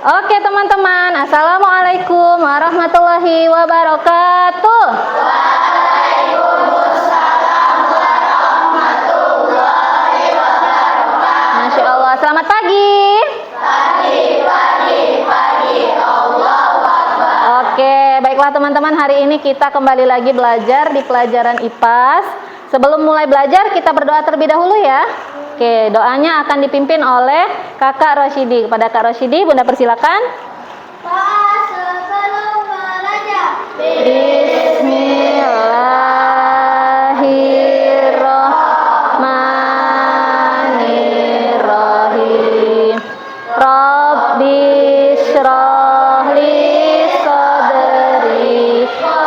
Oke teman-teman, Assalamualaikum warahmatullahi wabarakatuh. Waalaikumsalam warahmatullahi wabarakatuh. Masya Allah, selamat pagi. Pagi, Allahu Akbar. Oke, baiklah teman-teman, hari ini kita kembali lagi belajar di pelajaran IPAS. Sebelum mulai belajar, kita berdoa terlebih dahulu ya. Oke, doanya akan dipimpin oleh Kakak Rosyidi. Kepada Kak Rosyidi, Bunda persilakan. Sebelum belajar, Bismillahirrahmanirrahim. Rabbi shrah li sadri wa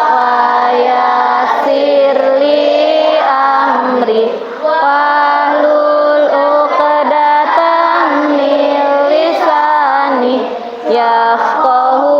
yassir li amri wahlul uqdatam min lisani yafqahu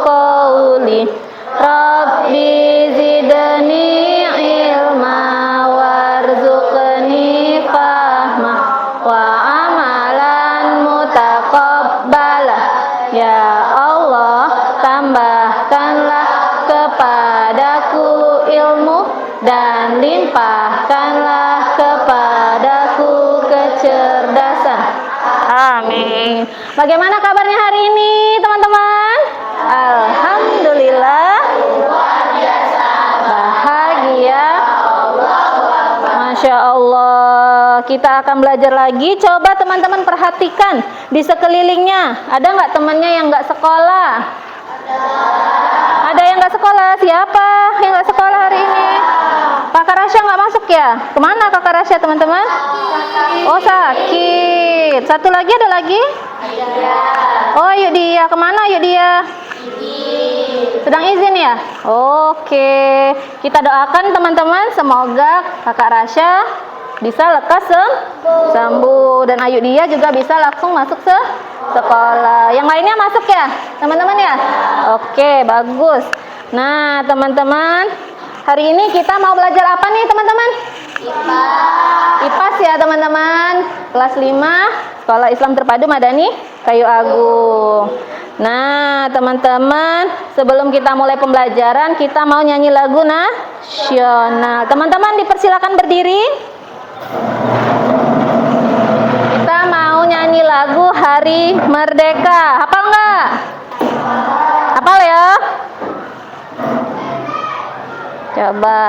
qawli. Rabbi zidni ilma warzuqni fahma wa amalan mutaqabbala. Ya Allah, tambahkanlah kepadaku ilmu dan limpahkanlah kepadaku kecerdasan. Amin. Bagaimana kabarnya hari ini, teman-teman? Alhamdulillah. Bahagia. Masya Allah. Kita akan belajar lagi. Coba teman-teman perhatikan di sekelilingnya. Ada nggak temannya yang nggak sekolah? Ada yang nggak sekolah? Siapa yang nggak sekolah hari ini? Kakak Rasya nggak masuk ya? Kemana Kakak Rasya, teman-teman? Oh, sakit. Satu lagi, ada lagi? Oh, yuk dia. Kemana yuk dia? Sedang izin ya? Oke. Kita doakan teman-teman, semoga Kakak Rasya bisa lekas sembuh. Dan Ayu dia juga bisa langsung masuk sekolah. Yang lainnya masuk ya, teman-teman ya? Oke, bagus. Nah, teman-teman, hari ini kita mau belajar apa nih, teman-teman? IPAS ya, teman-teman. Kelas 5, Sekolah Islam Terpadu Madani Kayu Agung. Nah, teman-teman, sebelum kita mulai pembelajaran, kita mau nyanyi lagu nasional. Teman-teman dipersilakan berdiri. Kita mau nyanyi lagu Hari Merdeka. Hafal nggak? Hafal ya? Coba.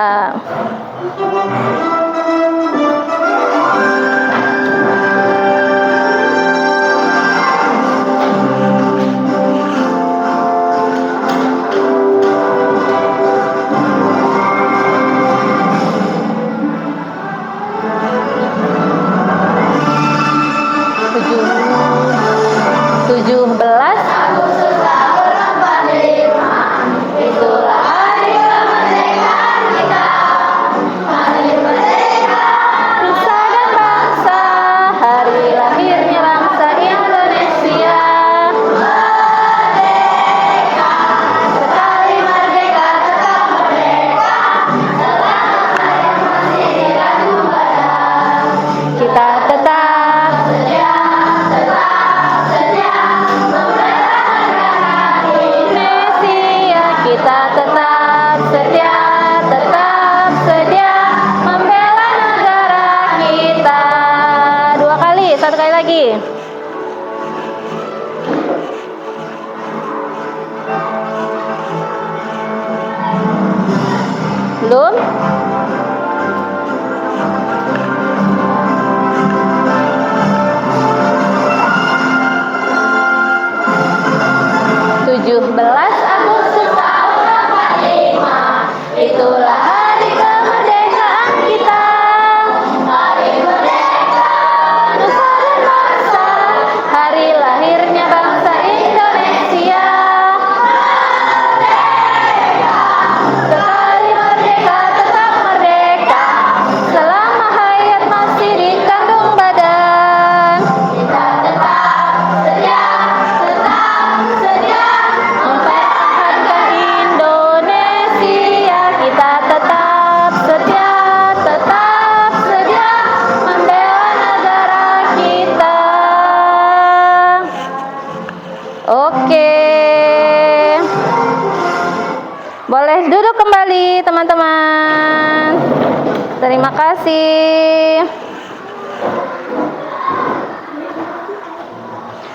Satu kali lagi. Belum? Belas Agustus tahun 45, itulah hari kemerdekaan kita. Hari merdeka, nusa dan bangsa, hari lahirnya bangsa Indonesia. Merdeka, sekali merdeka, duduk kembali teman-teman. Terima kasih.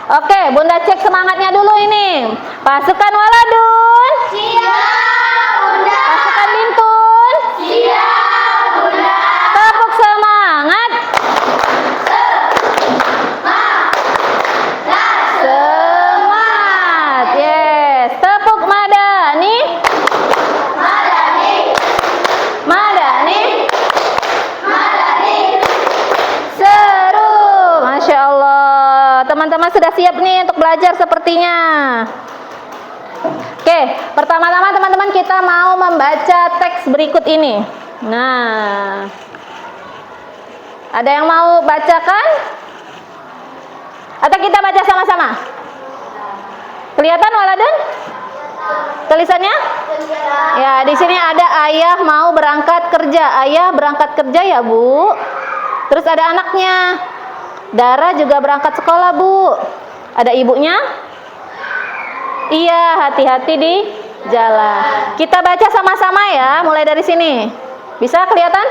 Oke, Bunda cek semangatnya dulu ini. Pasukan Waladun. Siap, Bunda. Pasukan Bintun. Siap, Bunda. Tepuk semangat. Semangat. Yes. Tepuk Madani. Madani. Madani. Madani. Seru. Masya Allah. Teman-teman sudah siap nih untuk belajar sepertinya. Oke, pertama-tama teman-teman kita mau membaca teks berikut ini. Nah, ada yang mau bacakan? Atau kita baca sama-sama? Kelihatan Waladun? Tulisannya? Ya, di sini ada ayah mau berangkat kerja. Ayah berangkat kerja ya, Bu. Terus ada anaknya. Dara juga berangkat sekolah, Bu. Ada ibunya? Iya, hati-hati di jalan. Kita baca sama-sama ya, mulai dari sini. Bisa kelihatan?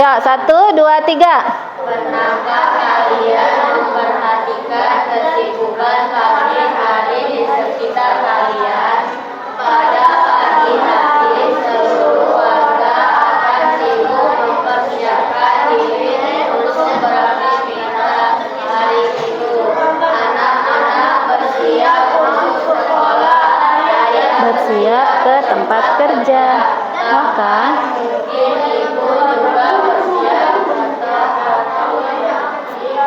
Ya, 1, 2, 3. Pernahkah kalian memperhatikan kesibukan pagi-hari di sekitar kalian? Pada pagi hari seluruh warga akan sibuk mempersiapkan diri untuk beraktivitas hari itu. Anak-anak bersiap untuk sekolah, Bersiap ke tempat kerja. Maka mungkin ibu juga bersiap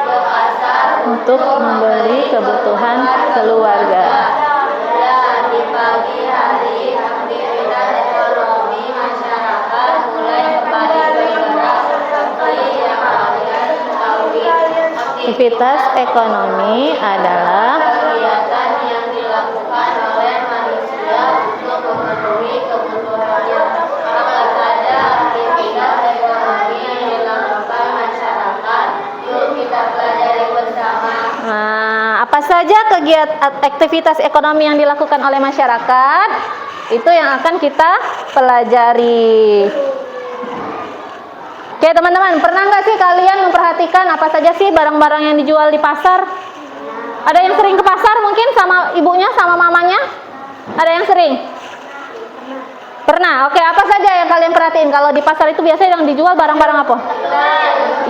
ke pasar untuk membeli kebutuhan keluarga. Dan di pagi hari aktivitas ekonomi masyarakat mulai kembali bergerak seperti yang kalian ketahui. Aktivitas ekonomi adalah Kegiatan yang dilakukan oleh manusia untuk memenuhi kebutuhannya. Apa saja aktivitas ekonomi yang dilakukan masyarakat? Yuk kita pelajari bersama. apa saja kegiatan aktivitas ekonomi yang dilakukan oleh masyarakat? Itu yang akan kita pelajari. Oke teman-teman, pernah nggak sih kalian memperhatikan apa saja sih barang-barang yang dijual di pasar? Ada yang sering ke pasar mungkin sama ibunya, sama mamanya? Ada yang sering? Pernah? Oke, apa saja yang kalian perhatiin? Kalau di pasar itu biasanya yang dijual barang-barang apa?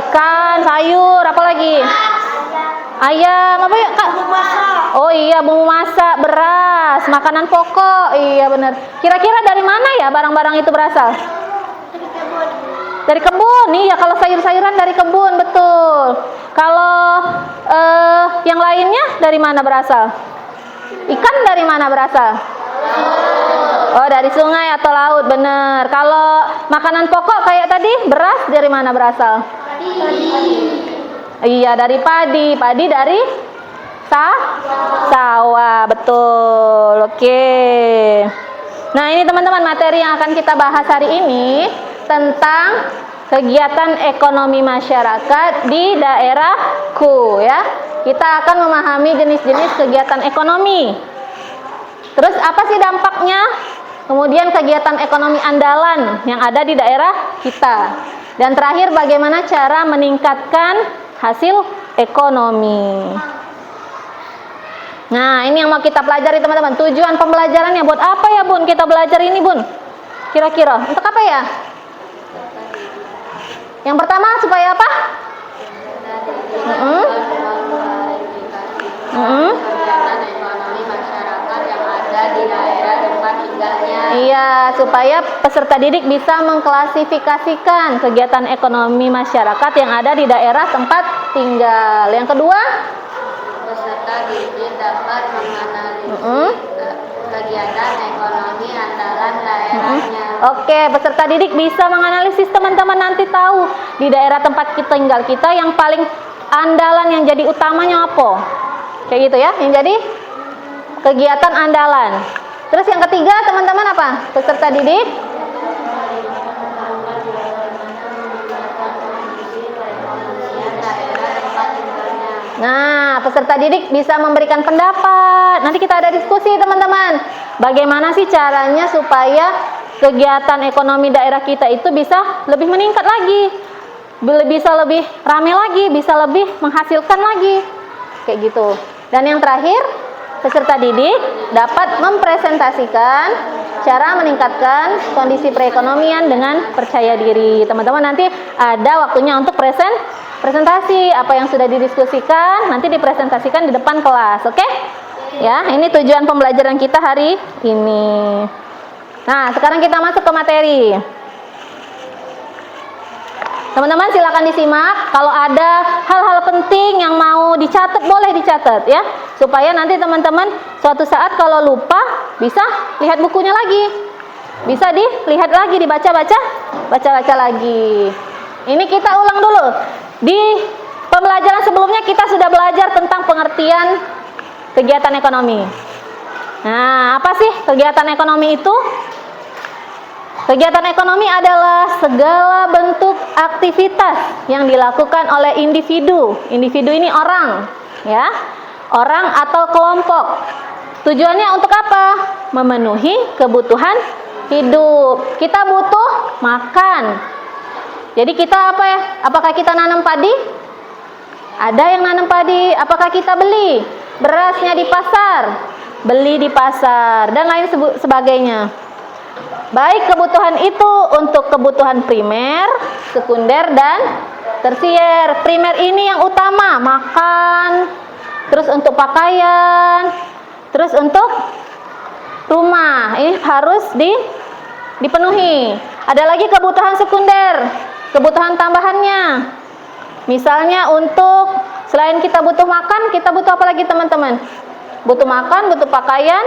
Ikan, sayur, apa lagi? Ayam, apa ya Kak? Oh iya, bumbu masak, beras, makanan pokok. Iya benar. Kira-kira dari mana ya barang-barang itu berasal? Dari kebun, iya. Kalau sayur-sayuran dari kebun, betul. Kalau yang lainnya dari mana berasal? Ikan dari mana berasal? Oh, dari sungai atau laut, bener. Kalau makanan pokok kayak tadi, beras dari mana berasal? Iya, dari padi. Padi dari sawah, betul. Oke. Nah, ini teman-teman materi yang akan kita bahas hari ini tentang kegiatan ekonomi masyarakat di daerahku ya. Kita akan memahami jenis-jenis kegiatan ekonomi. Terus apa sih dampaknya? Kemudian kegiatan ekonomi andalan yang ada di daerah kita. Dan terakhir bagaimana cara meningkatkan hasil ekonomi. Nah, ini yang mau kita pelajari teman-teman. Tujuan pembelajarannya buat apa ya Bun? Kita belajar ini Bun. Kira-kira untuk apa ya? Yang pertama supaya apa? Kegiatan ekonomi masyarakat yang ada di daerah tempat tinggalnya. Iya, supaya peserta didik bisa mengklasifikasikan kegiatan ekonomi masyarakat yang ada di daerah tempat tinggal. Yang kedua, Peserta didik dapat menganalisis kegiatan ekonomi andalan daerahnya. Oke, peserta didik bisa menganalisis teman-teman nanti tahu di daerah tempat kita tinggal kita yang paling andalan yang jadi utamanya apa? Kayak gitu ya, yang jadi kegiatan andalan. Terus yang ketiga teman-teman apa? Peserta didik Nah, peserta didik bisa memberikan pendapat. Nanti kita ada diskusi teman-teman. Bagaimana sih caranya supaya kegiatan ekonomi daerah kita itu bisa lebih meningkat lagi, bisa lebih ramai lagi, bisa lebih menghasilkan lagi, kayak gitu. Dan yang terakhir, peserta didik dapat mempresentasikan cara meningkatkan kondisi perekonomian dengan percaya diri. Teman-teman nanti ada waktunya untuk presentasi apa yang sudah didiskusikan, nanti dipresentasikan di depan kelas, oke? Ya, ini tujuan pembelajaran kita hari ini. Nah, sekarang kita masuk ke materi. Teman-teman silakan disimak. Kalau ada hal-hal penting yang mau dicatat, boleh dicatat ya, supaya nanti teman-teman suatu saat kalau lupa bisa lihat bukunya lagi, bisa dilihat lagi, baca lagi. Ini kita ulang dulu. Di pembelajaran sebelumnya kita sudah belajar tentang pengertian kegiatan ekonomi. Nah, apa sih kegiatan ekonomi itu? Kegiatan ekonomi adalah segala bentuk aktivitas yang dilakukan oleh individu. Individu ini orang, ya, orang atau kelompok. Tujuannya untuk apa? Memenuhi kebutuhan hidup. Kita butuh makan. Jadi kita apa ya? Apakah kita nanam padi? Ada yang nanam padi. Apakah kita beli berasnya di pasar? Beli di pasar dan lain sebagainya. Baik kebutuhan itu untuk kebutuhan primer, sekunder, dan tersier. Primer ini yang utama, makan, terus untuk pakaian, terus untuk rumah. Ini harus dipenuhi. Ada lagi kebutuhan sekunder, kebutuhan tambahannya. Misalnya untuk selain kita butuh makan, kita butuh apa lagi teman-teman? Butuh makan, butuh pakaian,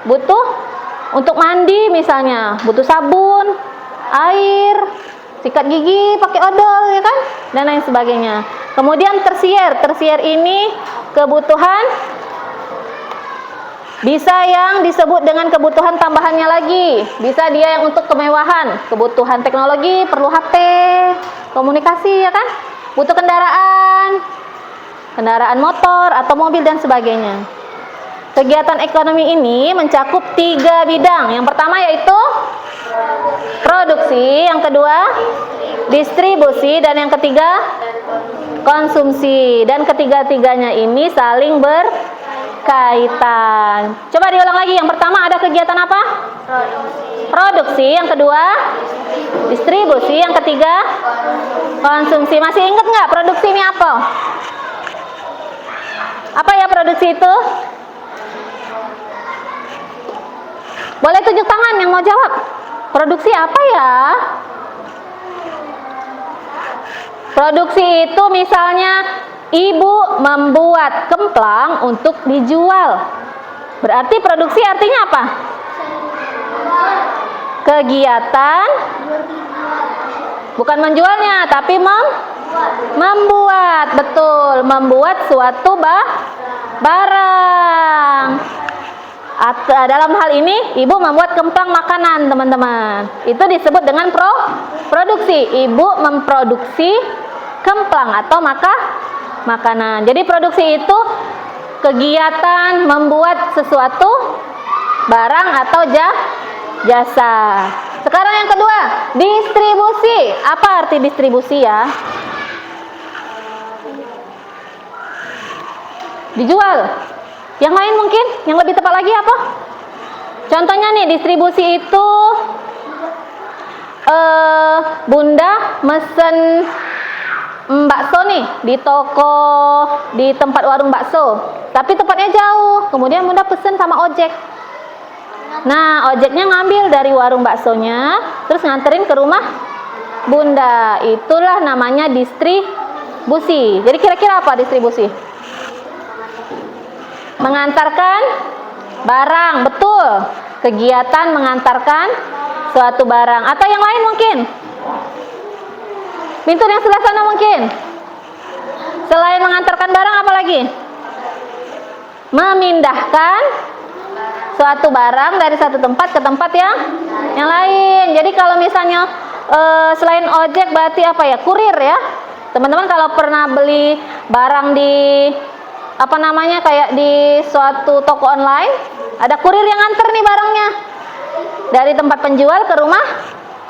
butuh untuk mandi misalnya, butuh sabun, air, sikat gigi, pakai odol ya kan, dan lain sebagainya. Kemudian tersier ini kebutuhan bisa yang disebut dengan kebutuhan tambahannya lagi. Bisa dia yang untuk kemewahan, kebutuhan teknologi, perlu HP, komunikasi ya kan, butuh kendaraan motor atau mobil dan sebagainya. Kegiatan ekonomi ini mencakup 3 bidang. Yang pertama yaitu produksi, yang kedua distribusi, dan yang ketiga konsumsi. Dan ketiga-tiganya ini saling berkaitan. Coba diulang lagi. Yang pertama ada kegiatan apa? Produksi. Yang kedua distribusi. Yang ketiga konsumsi. Masih ingat nggak produksi ini apa? Apa ya produksi itu? Boleh tunjuk tangan yang mau jawab. Produksi apa ya? Produksi itu misalnya ibu membuat kemplang untuk dijual. Berarti produksi artinya apa? Kegiatan, bukan menjualnya, tapi membuat. Betul, membuat suatu barang. Dalam hal ini ibu membuat kemplang makanan teman-teman. Itu disebut dengan produksi. Ibu memproduksi kemplang atau makanan. Jadi produksi itu kegiatan membuat sesuatu barang atau jasa. Sekarang yang kedua, distribusi. Apa arti distribusi ya? Dijual. Yang lain mungkin, yang lebih tepat lagi apa? Contohnya nih, distribusi itu Bunda mesen bakso nih di toko, di tempat warung bakso, tapi tempatnya jauh. Kemudian Bunda pesen sama ojek. Nah, ojeknya ngambil dari warung baksonya, terus nganterin ke rumah Bunda. Itulah namanya distribusi. Jadi kira-kira apa distribusi? Mengantarkan barang, betul. Kegiatan mengantarkan suatu barang. Atau yang lain mungkin? Pintu yang sebelah sana mungkin? Selain mengantarkan barang, apa lagi? Memindahkan suatu barang dari satu tempat ke tempat yang lain. Jadi kalau misalnya selain ojek berarti apa ya? Kurir ya. Teman-teman kalau pernah beli barang di apa namanya kayak di suatu toko online, ada kurir yang nganter nih barangnya. dari tempat penjual ke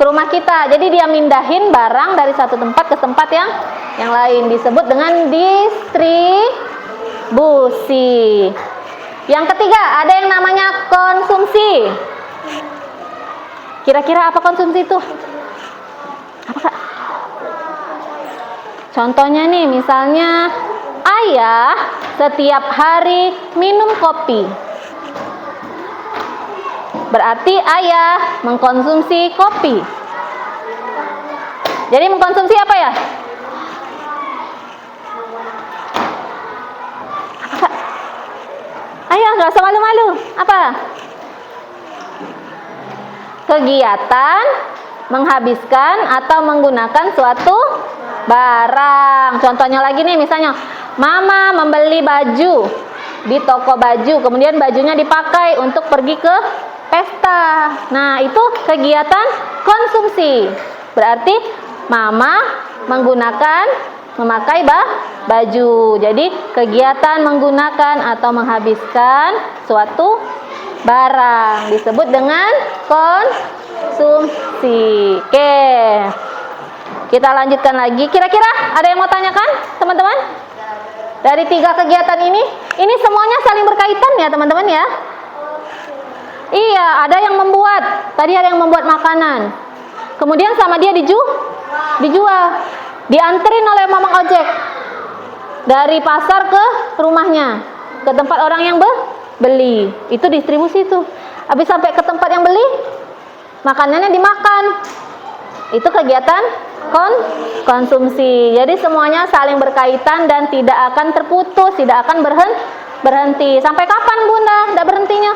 rumah kita. Jadi dia mindahin barang dari satu tempat ke tempat yang lain, disebut dengan distribusi. Yang ketiga, ada yang namanya konsumsi. Kira-kira apa konsumsi itu? Apa, Kak? Contohnya nih, misalnya ayah setiap hari minum kopi. Berarti ayah mengkonsumsi kopi. Jadi mengkonsumsi apa ya? Apa, Kak? Ayo, nggak usah malu-malu. Apa? Kegiatan menghabiskan atau menggunakan suatu barang. Contohnya lagi nih, misalnya Mama membeli baju di toko baju, kemudian bajunya dipakai untuk pergi ke pesta. Nah, itu kegiatan konsumsi. Berarti Mama memakai baju. Jadi kegiatan menggunakan atau menghabiskan suatu barang disebut dengan konsumsi. Oke. Kita lanjutkan lagi. Kira-kira ada yang mau tanyakan, teman-teman? Dari 3 kegiatan ini semuanya saling berkaitan ya, teman-teman ya. Iya, ada yang membuat. Tadi ada yang membuat makanan. Kemudian sama dia dijual. Dianterin oleh mamang ojek. Dari pasar ke rumahnya, ke tempat orang yang beli. Itu distribusi tuh. Habis sampai ke tempat yang beli, makanannya dimakan. Itu kegiatan konsumsi. Jadi semuanya saling berkaitan dan tidak akan terputus, tidak akan berhenti. Sampai kapan Bunda? Tidak berhentinya?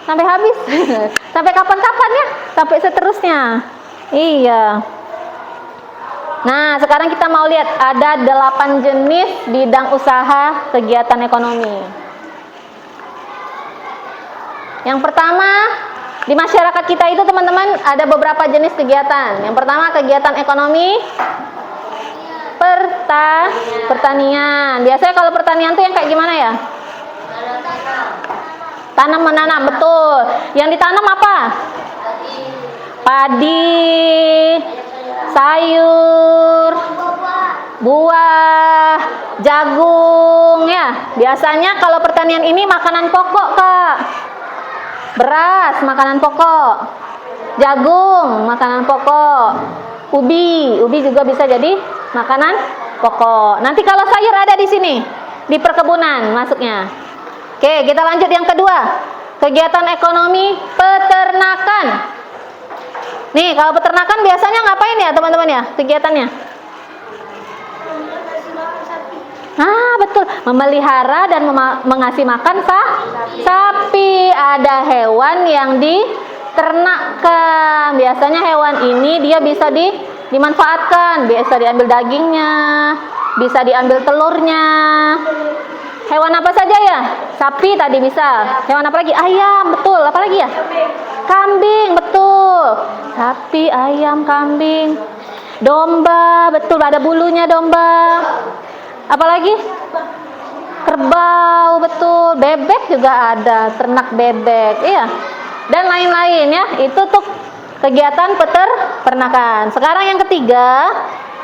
Sampai habis. Sampai kapan-kapan ya? Sampai seterusnya. Iya. Nah, sekarang kita mau lihat ada 8 jenis bidang usaha kegiatan ekonomi. Yang pertama, di masyarakat kita itu teman-teman ada beberapa jenis kegiatan. Yang pertama kegiatan ekonomi pertanian. Biasanya kalau pertanian tuh yang kayak gimana ya? Tanam menanam, betul. Yang ditanam apa? Padi, sayur, buah, jagung ya. Biasanya kalau pertanian ini makanan pokok, Kak. Beras, makanan pokok. Jagung, makanan pokok. Ubi juga bisa jadi makanan pokok. Nanti kalau sayur ada di sini, di perkebunan masuknya. Oke, kita lanjut yang kedua. Kegiatan ekonomi peternakan. Nih, kalau peternakan biasanya ngapain ya, teman-teman ya? Kegiatannya? Ah, betul. Memelihara dan mengasih makan sapi. Ada hewan yang diternakkan. Biasanya hewan ini dia bisa dimanfaatkan. Bisa diambil dagingnya, bisa diambil telurnya. Hewan apa saja ya? Sapi tadi bisa. Hewan apa lagi? Ayam, betul. Apa lagi ya? Kambing, betul. Sapi, ayam, kambing. Domba, betul. Ada bulunya domba. Apalagi? Kerbau, betul. Bebek juga ada, ternak bebek, iya. Dan lain-lain ya. Itu tuh kegiatan peternakan. Sekarang yang ketiga,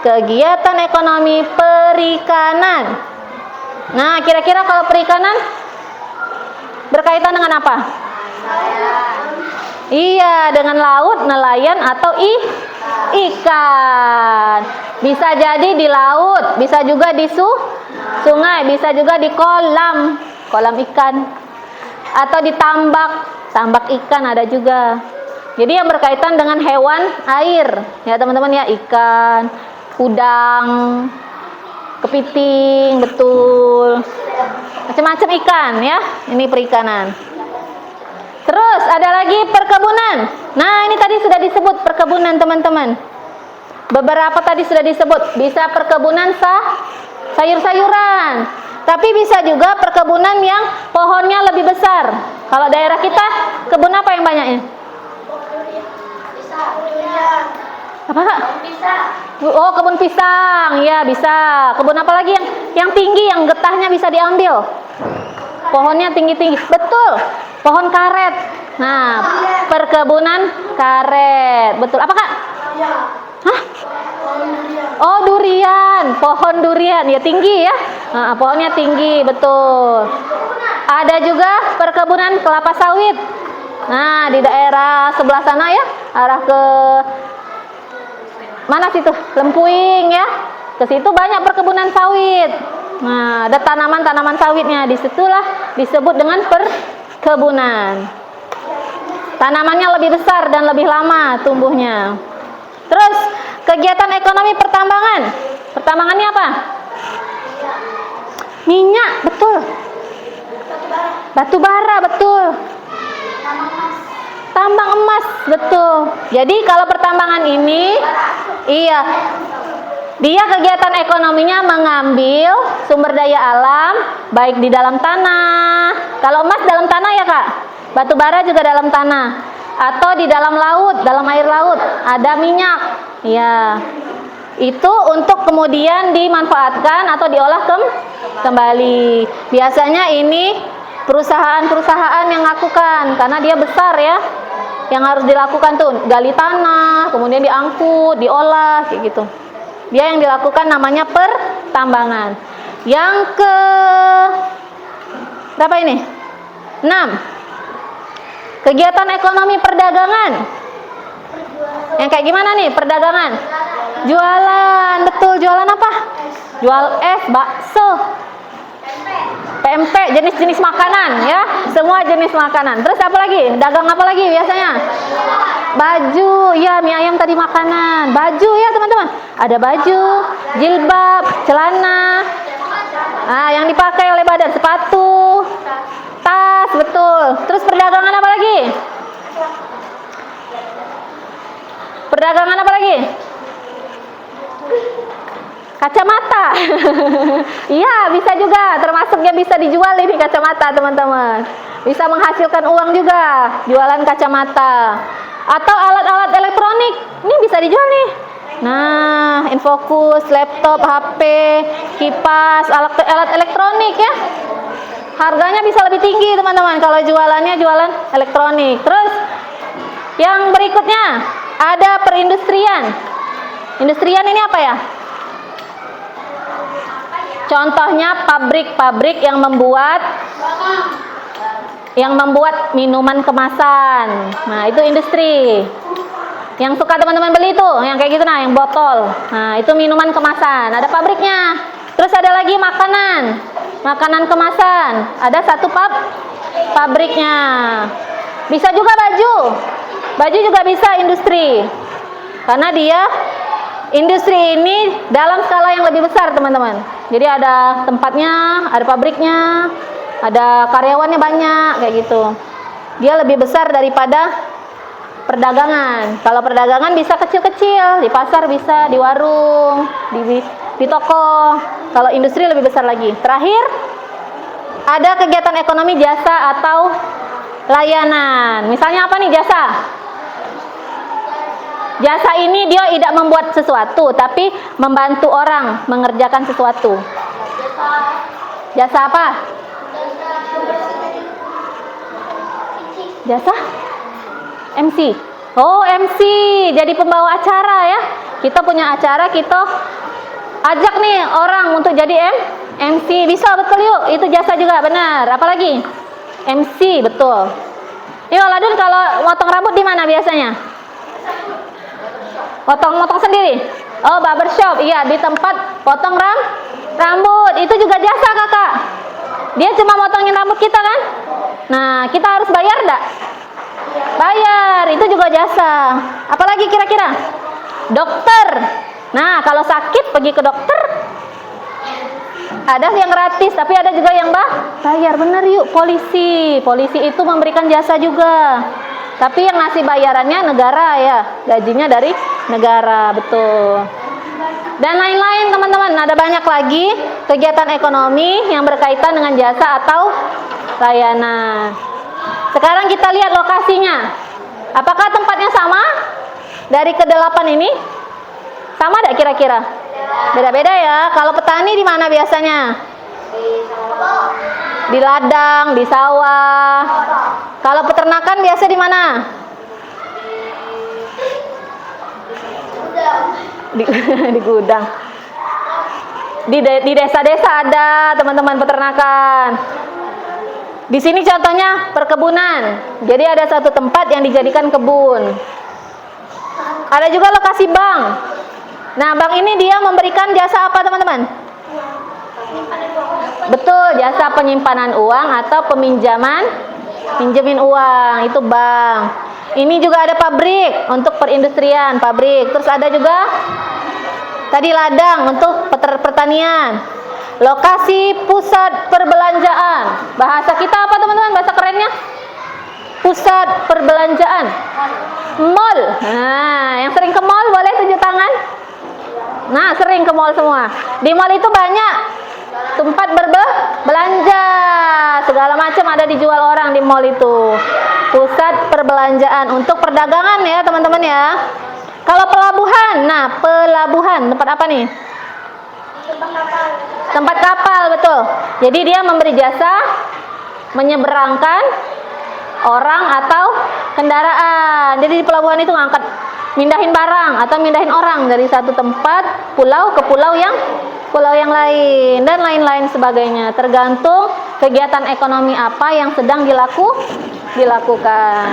kegiatan ekonomi perikanan. Nah, kira-kira kalau perikanan berkaitan dengan apa? Iya, dengan laut, nelayan atau ikan. Bisa jadi di laut, bisa juga di sungai, bisa juga di kolam ikan. Atau di tambak ikan ada juga. Jadi yang berkaitan dengan hewan air. Ya teman-teman ya, ikan, udang, kepiting, betul. Macam-macam ikan ya, ini perikanan. Terus ada lagi perkebunan. Nah, ini tadi sudah disebut perkebunan teman-teman. Beberapa tadi sudah disebut. Bisa perkebunan sayur-sayuran. Tapi bisa juga perkebunan yang pohonnya lebih besar. Kalau daerah kita, kebun apa yang banyaknya? Apa Kak? Oh, kebun pisang. Ya, bisa. Kebun apa lagi yang tinggi, yang getahnya bisa diambil? Pohonnya tinggi-tinggi. Betul. Pohon karet. Nah, perkebunan karet. Betul. Apa, Kak? Hah? Oh, durian. Pohon durian. Ya, tinggi ya. Nah, pohonnya tinggi, betul. Ada juga perkebunan kelapa sawit. Nah, di daerah sebelah sana ya, arah ke mana situ? Lempuing ya. Ke situ banyak perkebunan sawit. Nah, ada tanaman-tanaman sawitnya. Disitulah disebut dengan perkebunan. Tanamannya lebih besar dan lebih lama tumbuhnya. Terus, kegiatan ekonomi pertambangan. Pertambangannya apa? Minyak, betul. Batu bara, betul. Tambang emas, betul. Jadi kalau pertambangan ini, iya, dia kegiatan ekonominya mengambil sumber daya alam, baik di dalam tanah. Kalau emas dalam tanah ya, Kak. Batu bara juga dalam tanah. Atau di dalam laut, dalam air laut, ada minyak. Ya, itu untuk kemudian dimanfaatkan atau diolah kembali. Biasanya ini perusahaan-perusahaan yang lakukan, karena dia besar ya. Yang harus dilakukan tuh gali tanah, kemudian diangkut, diolah, kayak gitu. Dia yang dilakukan namanya pertambangan. Yang ke berapa ini? 6. Kegiatan ekonomi perdagangan. Yang kayak gimana nih perdagangan? Jualan, betul. Jualan apa? Jual es, bakso, PMP, jenis-jenis makanan ya, semua jenis makanan. Terus apa lagi? Dagang apa lagi biasanya? Baju, ya, mie ayam tadi makanan. Baju ya teman-teman. Ada baju, jilbab, celana. Ah, yang dipakai oleh badan, sepatu, tas, betul. Terus perdagangan apa lagi? Perdagangan apa lagi? Kacamata. Iya, bisa juga. Termasuknya bisa dijual ini kacamata, teman-teman. Bisa menghasilkan uang juga jualan kacamata. Atau alat-alat elektronik. Ini bisa dijual nih. Nah, infocus, laptop, HP, kipas, alat elektronik ya. Harganya bisa lebih tinggi, teman-teman, kalau jualannya jualan elektronik. Terus yang berikutnya ada perindustrian. Industrian ini apa ya? Contohnya pabrik-pabrik yang membuat minuman kemasan. Nah, itu industri. Yang suka teman-teman beli itu, yang kayak gitu, nah, yang botol. Nah, itu minuman kemasan. Ada pabriknya. Terus ada lagi makanan. Makanan kemasan. Ada satu pabriknya. Bisa juga baju. Baju juga bisa industri. Karena dia industri ini dalam skala yang lebih besar, teman-teman. Jadi ada tempatnya, ada pabriknya, ada karyawannya banyak, kayak gitu. Dia lebih besar daripada perdagangan. Kalau perdagangan bisa kecil-kecil, di pasar bisa, di warung, di toko. Kalau industri lebih besar lagi. Terakhir, ada kegiatan ekonomi jasa atau layanan. Misalnya apa nih jasa? Jasa ini dia tidak membuat sesuatu, tapi membantu orang mengerjakan sesuatu. Jasa apa? Jasa? MC. Oh, MC. Jadi pembawa acara ya. Kita punya acara, kita ajak nih orang untuk jadi MC. Bisa, betul yuk. Itu jasa juga, benar. Apalagi? MC, betul. Yuk, Ladun, kalau motong rambut di mana biasanya? Potong sendiri. Oh, barbershop. Iya, di tempat potong rambut. Itu juga jasa, Kakak. Dia cuma motongin rambut kita kan? Nah, kita harus bayar enggak? Bayar. Itu juga jasa. Apalagi kira-kira? Dokter. Nah, kalau sakit pergi ke dokter. Ada yang gratis, tapi ada juga yang bayar. Bener yuk. Polisi. Polisi itu memberikan jasa juga. Tapi yang ngasih bayarannya negara ya, gajinya dari negara, betul. Dan lain-lain, teman-teman. Ada banyak lagi kegiatan ekonomi yang berkaitan dengan jasa atau layanan. Sekarang kita lihat lokasinya. Apakah tempatnya sama? Dari ke-8 ini sama tidak kira-kira? Beda-beda ya. Kalau petani di mana biasanya? Di ladang, di sawah. Kalau peternakan biasa di mana? Di gudang. Di desa-desa ada teman-teman peternakan. Di sini contohnya perkebunan. Jadi ada satu tempat yang dijadikan kebun. Ada juga lokasi bank. Nah, bank ini dia memberikan jasa apa teman-teman? Betul, jasa penyimpanan uang atau pinjamin uang, itu bank. Ini juga ada pabrik untuk perindustrian, pabrik. Terus ada juga tadi ladang untuk pertanian. Lokasi pusat perbelanjaan. Bahasa kita apa teman-teman? Bahasa kerennya? Pusat perbelanjaan. Mall. Nah, yang sering ke mall boleh tunjuk tangan? Nah, sering ke mall semua. Di mall itu banyak tempat berbelanja. Segala macam ada dijual orang di mall itu. Pusat perbelanjaan untuk perdagangan ya, teman-teman ya. Kalau pelabuhan, nah pelabuhan tempat apa nih? Tempat kapal, betul. Jadi dia memberi jasa menyeberangkan orang atau kendaraan. Jadi di pelabuhan itu ngangkat, mindahin barang atau mindahin orang dari satu tempat pulau ke pulau yang lain dan lain-lain sebagainya. Tergantung kegiatan ekonomi apa yang sedang dilakukan.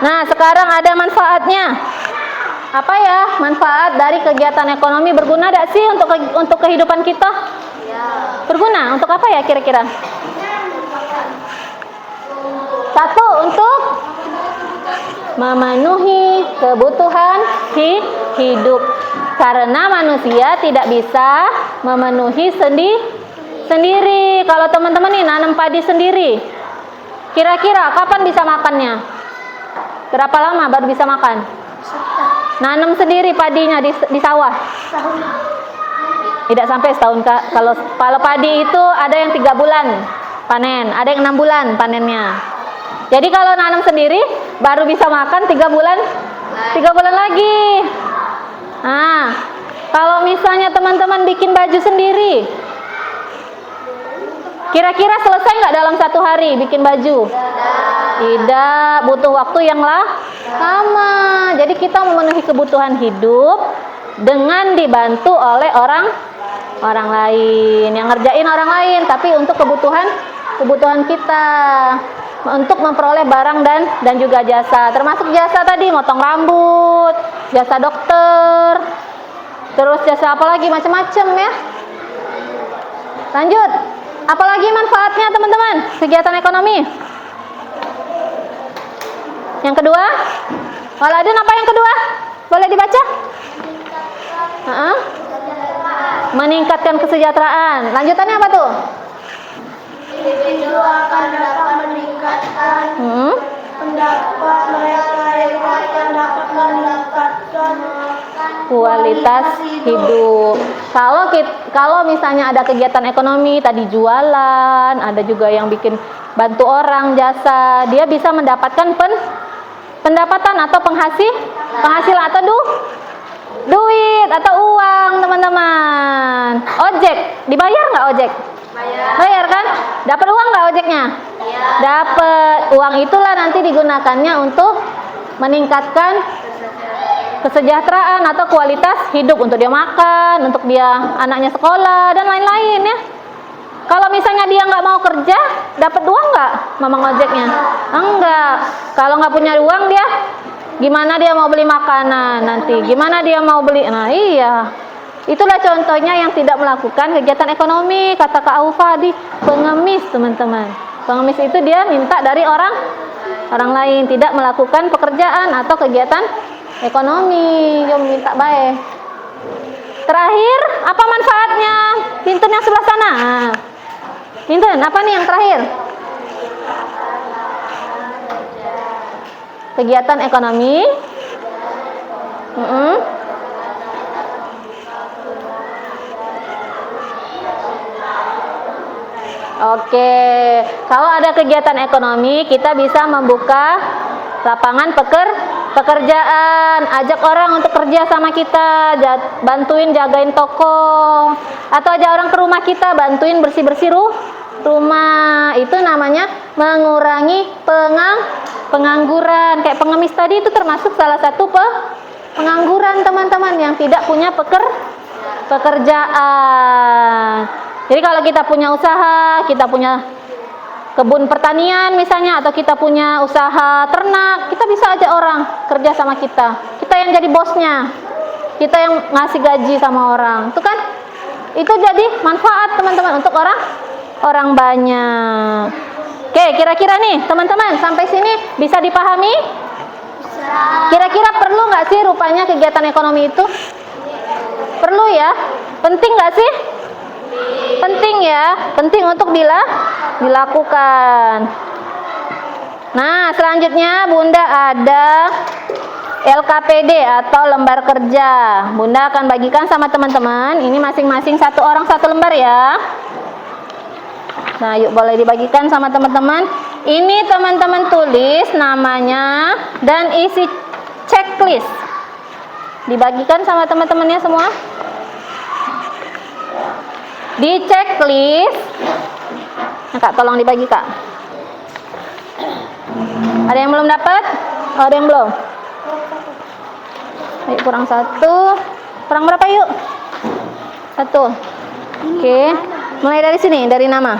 Nah, sekarang ada manfaatnya. Apa ya manfaat dari kegiatan ekonomi? Berguna tidak sih untuk kehidupan kita? Berguna untuk apa ya kira-kira? Satu, untuk memenuhi kebutuhan hidup. Karena manusia tidak bisa memenuhi sendiri. Kalau teman-teman nih nanam padi sendiri, kira-kira kapan bisa makannya? Berapa lama baru bisa makan? Nanam sendiri padinya di sawah? Tidak sampai setahun, Kak. Kalau padi itu ada yang 3 bulan panen, ada yang 6 bulan panennya. Jadi kalau nanam sendiri baru bisa makan 3 bulan lagi. Nah, kalau misalnya teman-teman bikin baju sendiri, kira-kira selesai nggak dalam 1 hari bikin baju? Tidak, butuh waktu yang lama. Jadi kita memenuhi kebutuhan hidup dengan dibantu oleh orang lain, yang ngerjain orang lain, tapi untuk kebutuhan kita, untuk memperoleh barang dan juga jasa, termasuk jasa tadi motong rambut, jasa dokter, terus jasa apa lagi, macam-macam ya. Lanjut, apalagi manfaatnya teman-teman kegiatan ekonomi? Yang kedua, Waladun, apa yang kedua? Boleh dibaca? Meningkatkan kesejahteraan. Lanjutannya apa tuh? Individu akan dapat meningkatkan pendapat mereka yang dapat meningkatkan kualitas hidup. Kalau misalnya ada kegiatan ekonomi tadi, jualan, ada juga yang bikin bantu orang, jasa, dia bisa mendapatkan pendapatan atau penghasilan atau duit atau uang, teman-teman. Ojek, dibayar nggak ojek? Bayar kan? Dapat uang nggak ojeknya? Dapat uang. Itulah nanti digunakannya untuk meningkatkan kesejahteraan atau kualitas hidup, untuk dia makan, untuk dia anaknya sekolah dan lain-lain ya. Kalau misalnya dia nggak mau kerja, dapat uang nggak mamang ojeknya? Enggak. Kalau nggak punya uang, dia gimana dia mau beli makanan nanti? Gimana dia mau beli? Nah iya, itulah contohnya yang tidak melakukan kegiatan ekonomi. Kata Kak Aufa tadi, pengemis teman-teman. Pengemis itu dia minta dari orang lain, tidak melakukan pekerjaan atau kegiatan ekonomi, dia minta baik. Terakhir, apa manfaatnya? Pintun yang sebelah sana. Pintun, apa nih yang terakhir? Kegiatan ekonomi. Oke, kalau ada kegiatan ekonomi, kita bisa membuka lapangan pekerjaan, ajak orang untuk kerja sama kita, bantuin jagain toko, atau ajak orang ke rumah kita, bantuin bersih-bersih rumah. Itu namanya mengurangi pengangguran. Kayak pengemis tadi itu termasuk salah satu pengangguran teman-teman yang tidak punya pekerjaan. Jadi kalau kita punya usaha, kita punya kebun pertanian misalnya, atau kita punya usaha ternak, kita bisa ajak orang kerja sama kita. Kita yang jadi bosnya, kita yang ngasih gaji sama orang. Itu kan, itu jadi manfaat teman-teman untuk orang banyak. Oke, kira-kira nih teman-teman sampai sini bisa dipahami? Kira-kira perlu nggak sih rupanya kegiatan ekonomi itu? Perlu ya? Penting nggak sih? Penting ya, penting untuk dilakukan. Nah, selanjutnya Bunda ada LKPD atau lembar kerja. Bunda akan bagikan sama teman-teman. Ini masing-masing satu orang satu lembar ya. Nah, yuk boleh dibagikan sama teman-teman. Ini teman-teman tulis namanya dan isi checklist. Dibagikan sama teman-temannya semua. Di checklist. Nah, Kak, tolong dibagi, Kak. Ada yang belum dapat? Oh, ada yang belum? Ayo, kurang satu. Kurang berapa yuk? Satu. Oke. Mulai dari sini, dari nama.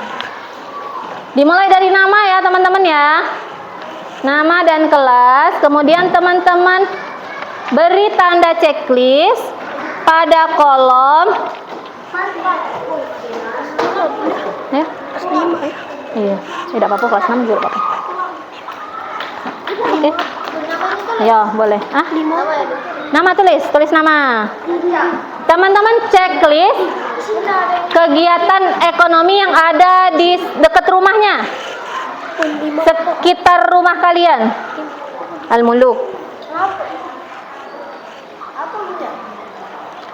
Dimulai dari nama ya teman-teman ya. Nama dan kelas. Kemudian teman-teman beri tanda checklist pada kolom. Ya? Iya. Tidak apa-apa, kelas 6 juga apa-apa. Oke. Ya, boleh. Nama tulis nama. Teman-teman checklist kegiatan ekonomi yang ada di dekat rumahnya, sekitar rumah kalian. Al-Muluk.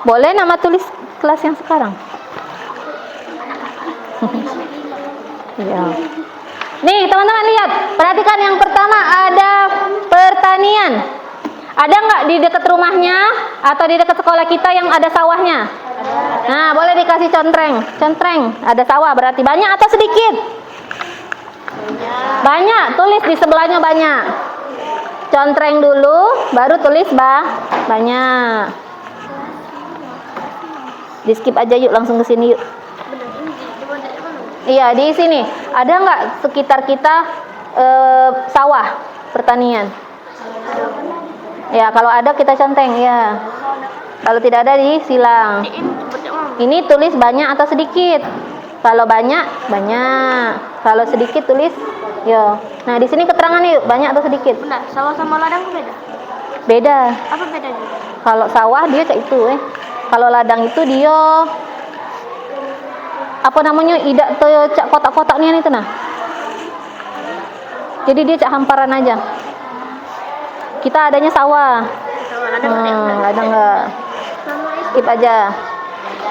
Boleh nama tulis kelas yang sekarang. Ya. Nih teman-teman lihat, perhatikan yang pertama ada pertanian. Ada nggak di dekat rumahnya atau di dekat sekolah kita yang ada sawahnya? Nah, boleh dikasih contreng. Contreng, ada sawah berarti banyak atau sedikit? Banyak, tulis di sebelahnya banyak. Contreng dulu, baru tulis banyak. Di skip aja yuk, langsung ke sini yuk. Iya, di sini. Ada nggak sekitar kita sawah pertanian? Ya, kalau ada kita conteng ya. Kalau tidak ada disilang. Ini tulis banyak atau sedikit. Kalau banyak, banyak. Kalau sedikit tulis yo. Nah, di sini keterangan yuk, banyak atau sedikit. Benar, sawah sama ladang beda. Beda. Apa bedanya? Kalau sawah dia kayak itu Kalau ladang itu dia apa namanya? Idak tuh cak kotak-kotaknya itu nah. Jadi dia cak hamparan aja. Kita adanya sawah. Ladang enggak. Skip aja.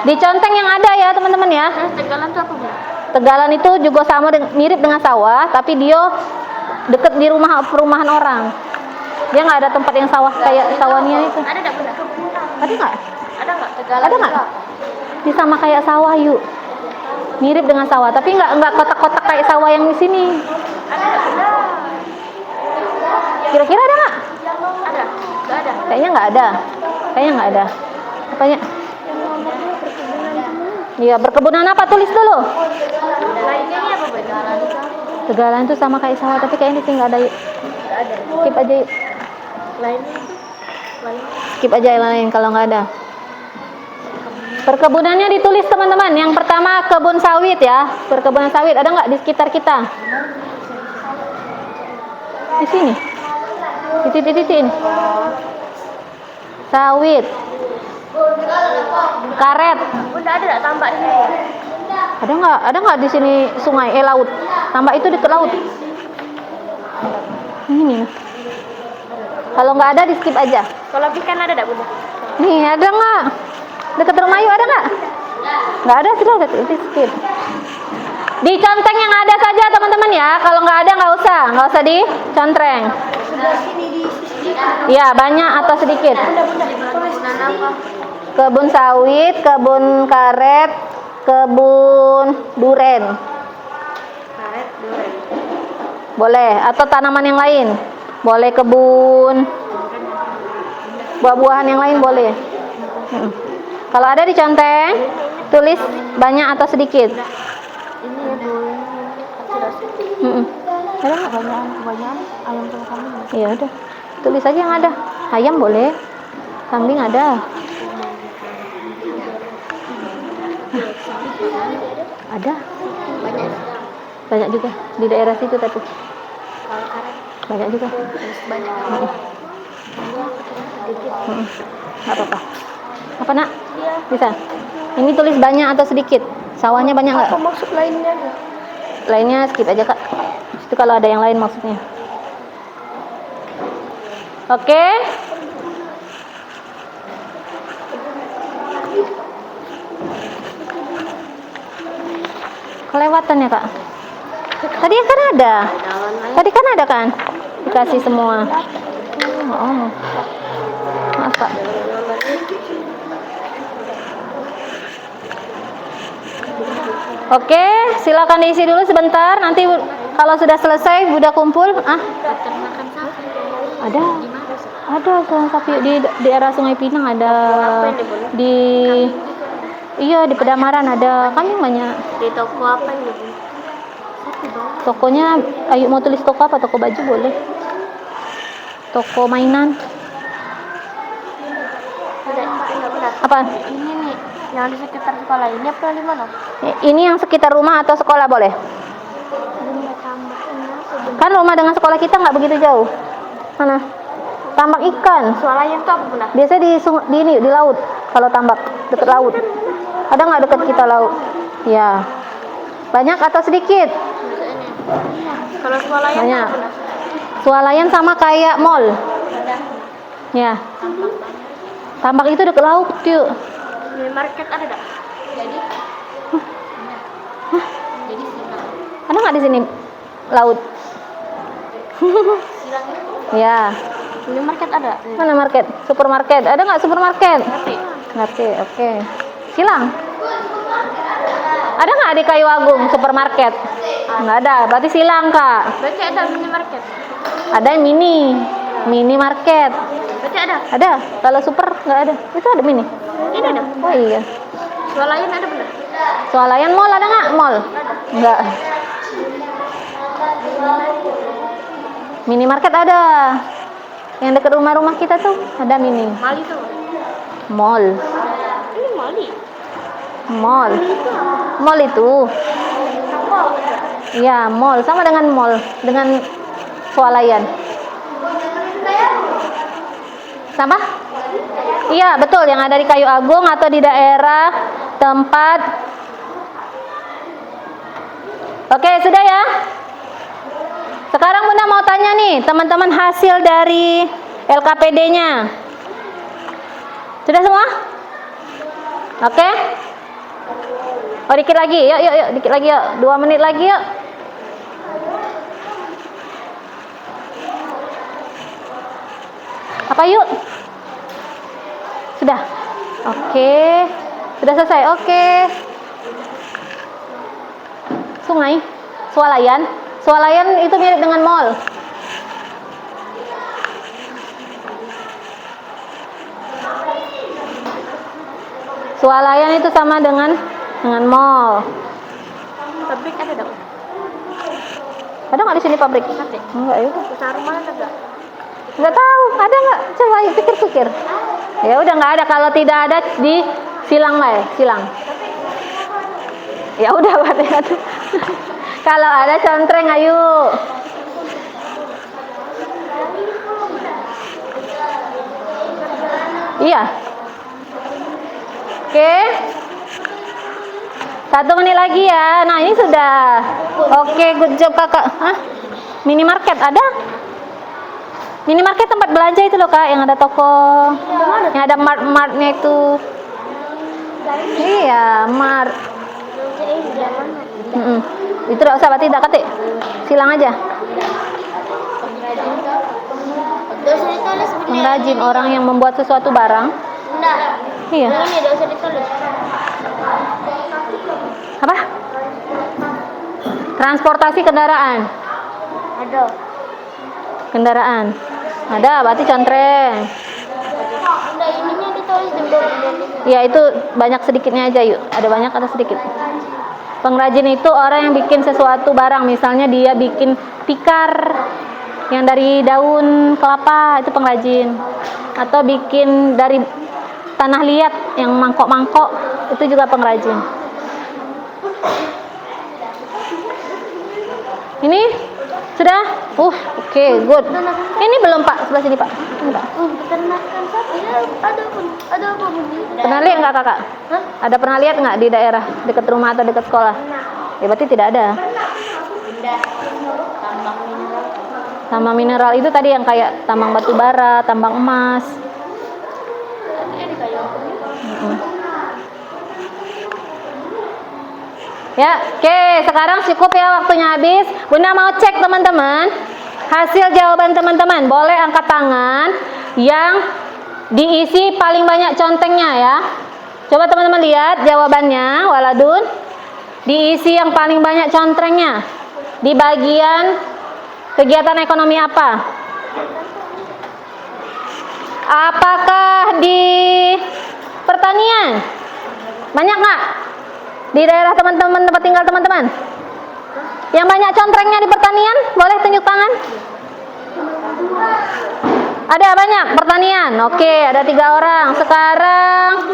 Di conteng yang ada ya teman-teman ya. Tegalan itu apa, Bu? Tegalan itu juga sama mirip dengan sawah, tapi dia deket di perumahan orang. Dia nggak ada tempat yang sawah kayak sawahnya itu. Ada enggak, Bunda? Ada nggak? Ada enggak tegalan? Ada nggak? Dia sama kayak sawah yuk. Mirip dengan sawah, tapi nggak kotak-kotak kayak sawah yang di sini. Ada enggak, Bunda? Kira-kira ada nggak? Ada. Enggak ada. Kayaknya nggak ada. Kayaknya nggak ada. Apanya? Iya, berkebunan apa? Tulis dulu. Lainnya apa, Bunda? Tegalan itu sama kayak sawah, tapi kayaknya di sini nggak ada yuk. Skip aja yuk. Lainnya itu. Skip aja yang lain kalau nggak ada. Perkebunannya ditulis teman-teman. Yang pertama kebun sawit ya. Perkebunan sawit ada nggak di sekitar kita? Di sini. Titik-titik ini. Sawit. Karet. Bunda, ada enggak tambak di sini? Ada nggak di sini sungai? Laut. Tambak itu dekat laut. Ini. Kalau nggak ada di skip aja. Kalau ikan ada enggak, Bunda? Nih ada nggak? Dekat rumah yuk ada nggak? Nggak ada sudah di skip. Di conteng yang ada saja teman-teman ya. Kalau nggak ada nggak usah dicontreng. Ya banyak atau sedikit. Kebun sawit, kebun karet, kebun duren. Boleh. Atau tanaman yang lain? Boleh kebun. Buah-buahan yang lain boleh. Kalau ada diconteng, tulis banyak atau sedikit. Ini ya Bu. Ada nggak? Kebanyakan ayam sama kambing. Iya udah. Tulis aja yang ada. Ayam boleh. Kambing ada. Ada. Banyak juga di daerah situ tapi. Banyak juga. Banyak. Nggak apa-apa. Apa nak? Bisa. Ini tulis banyak atau sedikit? Sawahnya banyak nggak? Apa maksud lainnya? Lainnya skip aja kak. Itu kalau ada yang lain maksudnya. Oke. Kelewatan ya kak. Tadi kan ada. Tadi kan ada kan? Dikasih semua. Oh. Maaf kak. Oke, silakan diisi dulu sebentar. Nanti kalau sudah selesai, Bunda kumpul. Peternakan sapi. Ada sarang sapi di daerah Sungai Pinang ada. Di iya di Pedamaran ada. Kambing banyak. Di toko apa ini Bu? Tokonya, ayo mau tulis toko apa? Toko baju boleh. Toko mainan. Apa? Ini nih, yang di sekitar sekolah ini apa di mana? Ini yang sekitar rumah atau sekolah boleh? Kan rumah dengan sekolah kita nggak begitu jauh. Mana? Tambak ikan. Swalayan itu apa Bunda? Biasanya di laut. Kalau tambak dekat laut. Ada nggak dekat kita laut? Ya. Banyak atau sedikit? Kalau swalayan Banyak. apa Bunda? Swalayan sama kayak mall. Ya. Tambak itu dekat laut, yuk. Minimarket ada nggak? Ada nggak di sini laut? Ya. Minimarket ada? Mana market? Supermarket. Ada nggak supermarket? Ngerti. Oke. Silang. Ada nggak di Kayu Agung supermarket? Nggak ada. Berarti silang kak. Berarti ada minimarket? Ada yang mini market. Berarti ada? Ada. Kalau super nggak ada. Itu ada mini. Ini ada? Oh iya. Swalayan ada Bunda? Swalayan mall ada nggak? Mall? Nggak. Minimarket ada. Yang dekat rumah-rumah kita tuh ada mini. Mali tuh? Mall. Ini Mali? Mall. Mall itu. Iya, mall sama dengan mall, dengan swalayan. Sama? Iya, betul yang ada di Kayu Agung atau di daerah tempat. Oke, sudah ya? Sekarang Bunda mau tanya nih, teman-teman hasil dari LKPD-nya. Sudah semua? Oke? Oh, dikit lagi. Yuk, dikit lagi yuk. 2 menit lagi yuk. Apa yuk? Sudah? Oke. Sudah selesai? Oke. Sungai? Swalayan? Swalayan itu mirip dengan mall. Swalayan itu sama dengan mall. Pabrik ada dong? Ada nggak di sini pabrik? Enggak ya. Usaha rumahan ada nggak? Nggak tahu. Ada nggak? Coba yuk pikir-pikir. Ya udah nggak ada. Kalau tidak ada di silang lah ya. Silang. Ya udah berarti ada. Kalau ada contreng ayo. Iya. Oke. 1 menit lagi ya. Nah ini sudah. Oke, good job kakak. Hah? Minimarket ada? Minimarket tempat belanja itu loh kak, yang ada toko, yang ada mart-martnya itu. Iya, mart. Itu tidak usah, berarti tidak ketik. Silang aja. Dosa ditulis Bunda. Pengrajin, orang yang membuat sesuatu barang. Bunda. Iya. Ini dosa ditulis. Apa? Transportasi kendaraan. Ada. Kendaraan. Ada, berarti contreng. Bunda ininya ditulis di bawah. Ya itu banyak sedikitnya aja yuk. Ada banyak ada sedikit. Pengrajin itu orang yang bikin sesuatu barang. Misalnya dia bikin tikar yang dari daun kelapa, itu pengrajin. Atau bikin dari tanah liat yang mangkok-mangkok, itu juga pengrajin. Ini sudah? Oke, good. Ini belum Pak, sebelah sini Pak. Ini, Pak. Peternakan sapi ada apa Bunda? Pernah lihat nggak kakak? Hah? Ada pernah lihat nggak di daerah dekat rumah atau dekat sekolah? Ya berarti tidak ada. Bunda. Tambang mineral. Tambang mineral itu tadi yang kayak tambang batu bara, tambang emas. Ya, oke, sekarang cukup ya waktunya habis. Bunda mau cek teman-teman hasil jawaban teman-teman. Boleh angkat tangan yang diisi paling banyak contengnya ya. Coba teman-teman lihat jawabannya, waladun. Diisi yang paling banyak contrengnya di bagian kegiatan ekonomi apa? Apakah di pertanian? Banyak nggak? Di daerah teman-teman tempat tinggal teman-teman? Yang banyak contrengnya di pertanian? Boleh tunjuk tangan? Ada banyak pertanian. Oke, ada 3 orang. Sekarang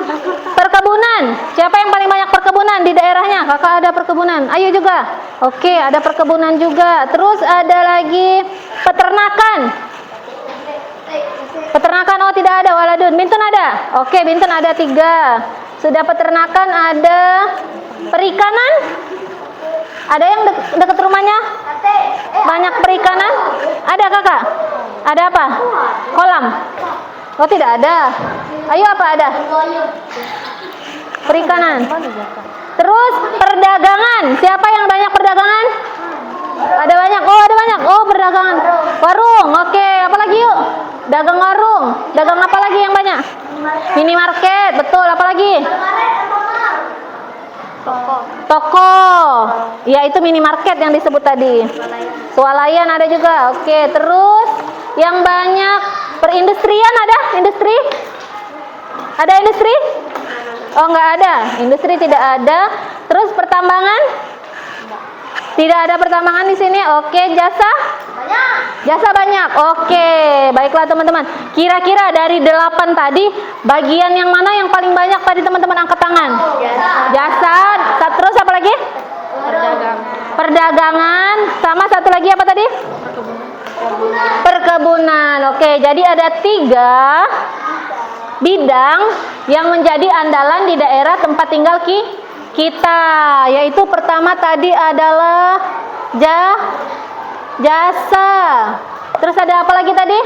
perkebunan. Siapa yang paling banyak perkebunan di daerahnya? Kakak ada perkebunan. Ayo juga. Oke, ada perkebunan juga. Terus ada lagi peternakan. Peternakan, oh tidak ada waladun. Bintun ada? Oke, Bintun ada 3. Sudah peternakan, ada perikanan. Ada yang dekat rumahnya? Banyak perikanan? Ada kakak? Ada apa? Kolam? Oh tidak ada. Ayo apa ada? Perikanan. Terus perdagangan. Siapa yang banyak perdagangan? Ada banyak. Oh ada banyak. Oh perdagangan. Warung. Oke. Apa lagi yuk? Dagang warung. Dagang apa lagi yang banyak? Minimarket. Betul. Apa lagi? Toko. Ya itu minimarket yang disebut tadi. Swalayan ada juga. Oke. Terus yang banyak perindustrian ada? Industri? Ada industri? Oh nggak ada. Industri tidak ada. Terus pertambangan? Tidak ada pertambangan di sini. Oke. Jasa? Banyak. Jasa banyak. Oke. Baiklah teman-teman. Kira-kira dari 8 tadi bagian yang mana yang paling banyak tadi teman-teman angkat tangan? Jasa. Terus apa lagi? Perdagangan. Sama satu lagi apa tadi? Perkebunan. Oke. Jadi ada 3 bidang yang menjadi andalan di daerah tempat tinggal kita, yaitu pertama tadi adalah jasa. Terus ada apa lagi tadi?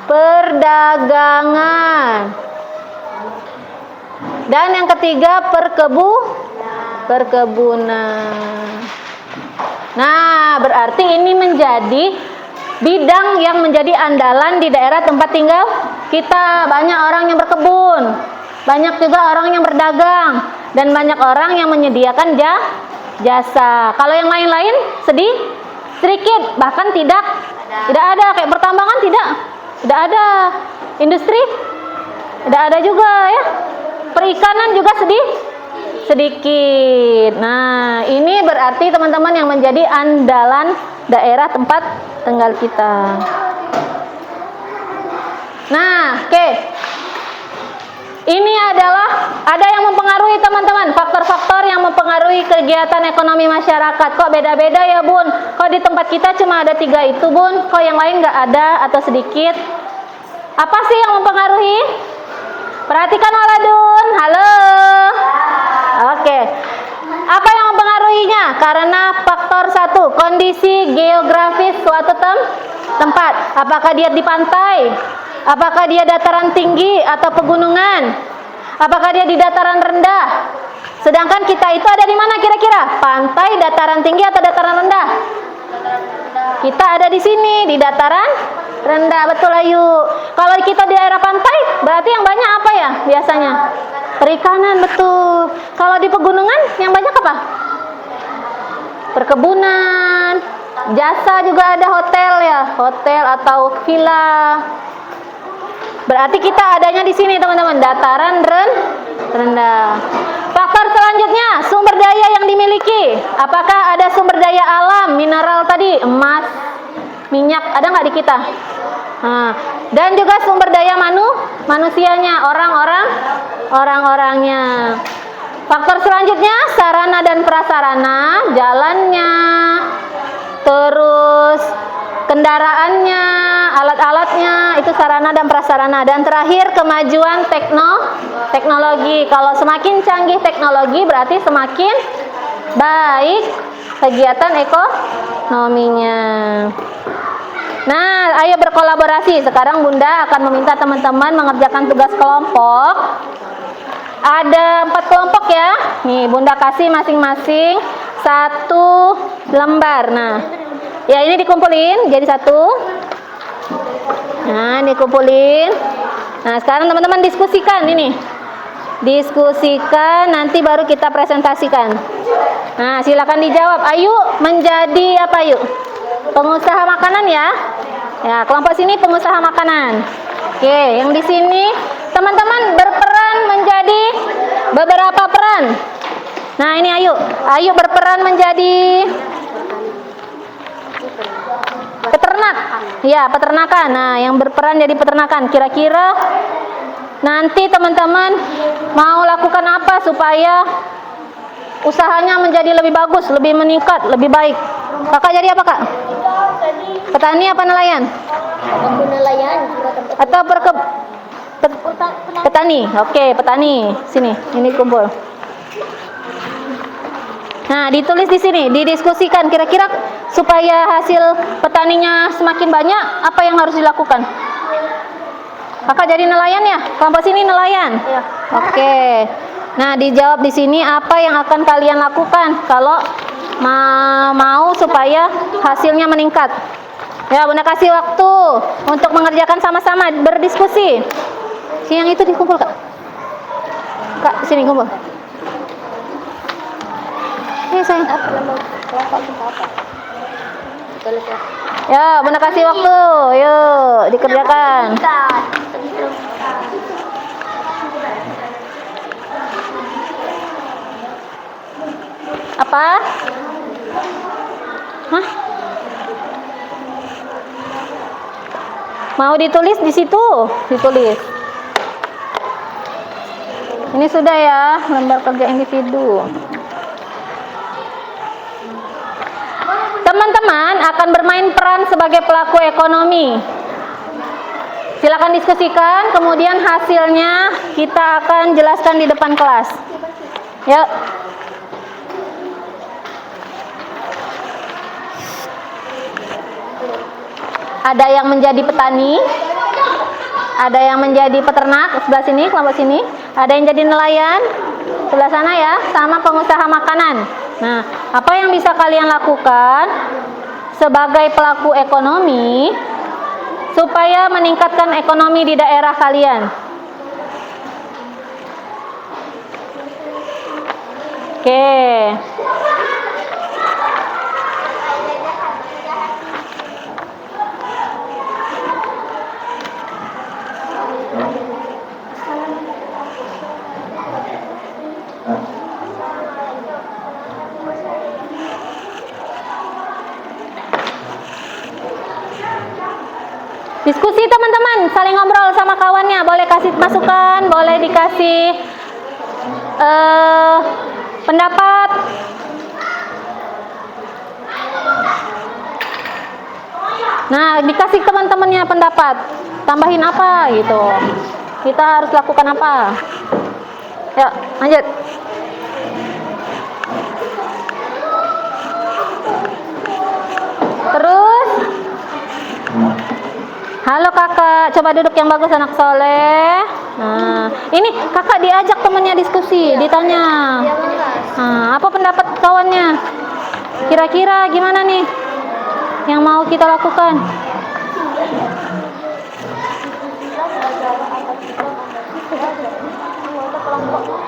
Perdagangan. Dan yang ketiga perkebunan. Nah, berarti ini menjadi bidang yang menjadi andalan di daerah tempat tinggal kita. Banyak orang yang berkebun, banyak juga orang yang berdagang, dan banyak orang yang menyediakan jasa. Kalau yang lain-lain sedikit, bahkan tidak ada. Kayak pertambangan tidak ada, industri tidak ada juga ya, perikanan juga sedikit. Nah, ini berarti teman-teman yang menjadi andalan daerah tempat tinggal kita. Nah, oke. Ini adalah ada yang mempengaruhi teman-teman, faktor-faktor yang mempengaruhi kegiatan ekonomi masyarakat. Kok beda-beda ya Bun? Kok di tempat kita cuma ada 3 itu Bun? Kok yang lain nggak ada atau sedikit? Apa sih yang mempengaruhi? Perhatikan waladun. Halo. Oke. Apa yang mempengaruhinya? Karena faktor 1, kondisi geografis suatu tempat. Apakah dia di pantai? Apakah dia dataran tinggi atau pegunungan? Apakah dia di dataran rendah? Sedangkan kita itu ada di mana kira-kira? Pantai, dataran tinggi atau dataran rendah? Kita ada di sini, di dataran rendah. Betul Ayu. Kalau kita di daerah pantai, berarti yang banyak apa ya biasanya? Perikanan, betul. Kalau di pegunungan yang banyak apa? Perkebunan. Jasa juga ada hotel ya, hotel atau villa. Berarti kita adanya di sini teman-teman, dataran rendah. Faktor selanjutnya, sumber daya yang dimiliki. Apakah ada sumber daya alam, mineral tadi, emas, minyak, ada nggak di kita? Nah, dan juga sumber daya manusianya, orang-orangnya. Faktor selanjutnya, sarana dan prasarana, jalannya, terus kendaraannya, alat-alatnya, itu sarana dan prasarana. Dan terakhir, kemajuan teknologi. Kalau semakin canggih teknologi berarti semakin baik kegiatan ekonominya. Nah, ayo berkolaborasi. Sekarang Bunda akan meminta teman-teman mengerjakan tugas kelompok. Ada 4 kelompok ya. Nih, Bunda kasih masing-masing 1 lembar. Nah, ya ini dikumpulin jadi 1. Nah, dikumpulin. Nah, sekarang teman-teman diskusikan ini. Diskusikan, nanti baru kita presentasikan. Nah, silakan dijawab. Ayo menjadi apa yuk? Pengusaha makanan ya. Ya, kelompok sini pengusaha makanan. Oke, yang di sini teman-teman berperan menjadi beberapa peran. Nah, ini ayo berperan menjadi peternak. Ya, peternakan. Nah, yang berperan jadi peternakan. Kira-kira nanti teman-teman mau lakukan apa supaya usahanya menjadi lebih bagus, lebih meningkat, lebih baik? Kakak jadi apa, Kak? Petani apa nelayan? Nelayan. Atau petani? Oke, petani. Sini, ini kumpul. Nah, ditulis di sini, didiskusikan kira-kira supaya hasil petaninya semakin banyak, apa yang harus dilakukan? Kakak jadi nelayan ya? Kelompok sini nelayan. Iya. Oke. Nah, dijawab di sini apa yang akan kalian lakukan kalau mau supaya hasilnya meningkat. Ya, Bunda kasih waktu untuk mengerjakan sama-sama, berdiskusi. Yang itu dikumpul, Kak. Kak, sini kumpul. Sayang. Ya, Bunda kasih waktu. Yuk, dikerjakan. Apa? Hah? Mau ditulis di situ? Ditulis. Ini sudah ya, lembar kerja individu. Teman-teman akan bermain peran sebagai pelaku ekonomi. Silakan diskusikan, kemudian hasilnya kita akan jelaskan di depan kelas. Yuk. Ada yang menjadi petani, ada yang menjadi peternak, sebelah sini, kelompok sini. Ada yang jadi nelayan, sebelah sana ya, sama pengusaha makanan. Nah, apa yang bisa kalian lakukan sebagai pelaku ekonomi supaya meningkatkan ekonomi di daerah kalian? Oke. Diskusi teman-teman, saling ngobrol sama kawannya, boleh kasih masukan, boleh dikasih pendapat. Nah, dikasih teman-temannya pendapat, tambahin apa gitu, kita harus lakukan apa. Yuk, lanjut. Terus, halo kakak, coba duduk yang bagus anak soleh. Nah, ini kakak diajak temennya diskusi, ditanya. Nah, apa pendapat kawannya? Kira-kira gimana nih yang mau kita lakukan?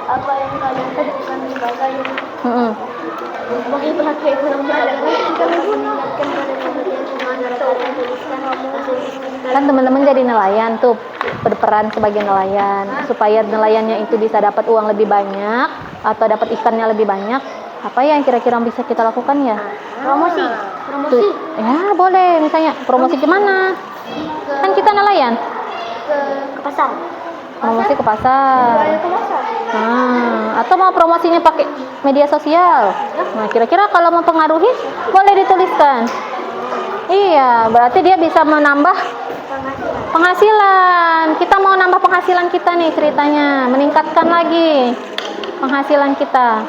apa yang kalian lakukan sebagai Mm-mm. sebagai pelaku ekonomi kami mengingatkan pada masyarakat tuliskan Kan teman-teman jadi nelayan tuh, berperan sebagai nelayan supaya nelayannya itu bisa dapat uang lebih banyak atau dapat ikannya lebih banyak. Apa yang kira-kira bisa kita lakukan ya? promosi Tuh, ya boleh, misalnya promosi gimana? Kan kita nelayan, ke pasar promosi ke pasar. ke pasar Atau mau promosinya pakai media sosial. Nah, kira-kira kalau mempengaruhi boleh dituliskan. Iya, berarti dia bisa menambah penghasilan. Kita mau nambah penghasilan kita nih ceritanya, meningkatkan lagi penghasilan kita.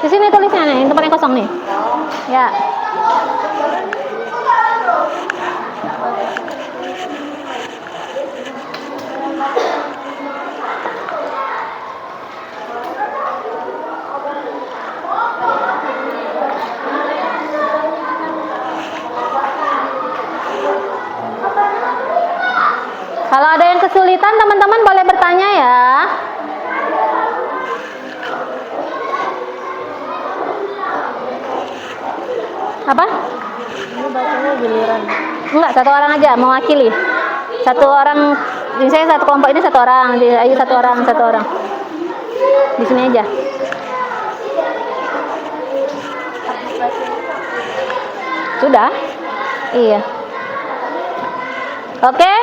Di sini tulisnya nih, tempat yang kosong nih. Ya. Kalau ada yang kesulitan, teman-teman boleh bertanya ya. Apa? ini bacanya giliran Enggak, satu orang aja mewakili. Satu orang, misalnya satu kelompok ini satu orang, ayo satu orang. Di sini aja. Sudah? Iya. Oke?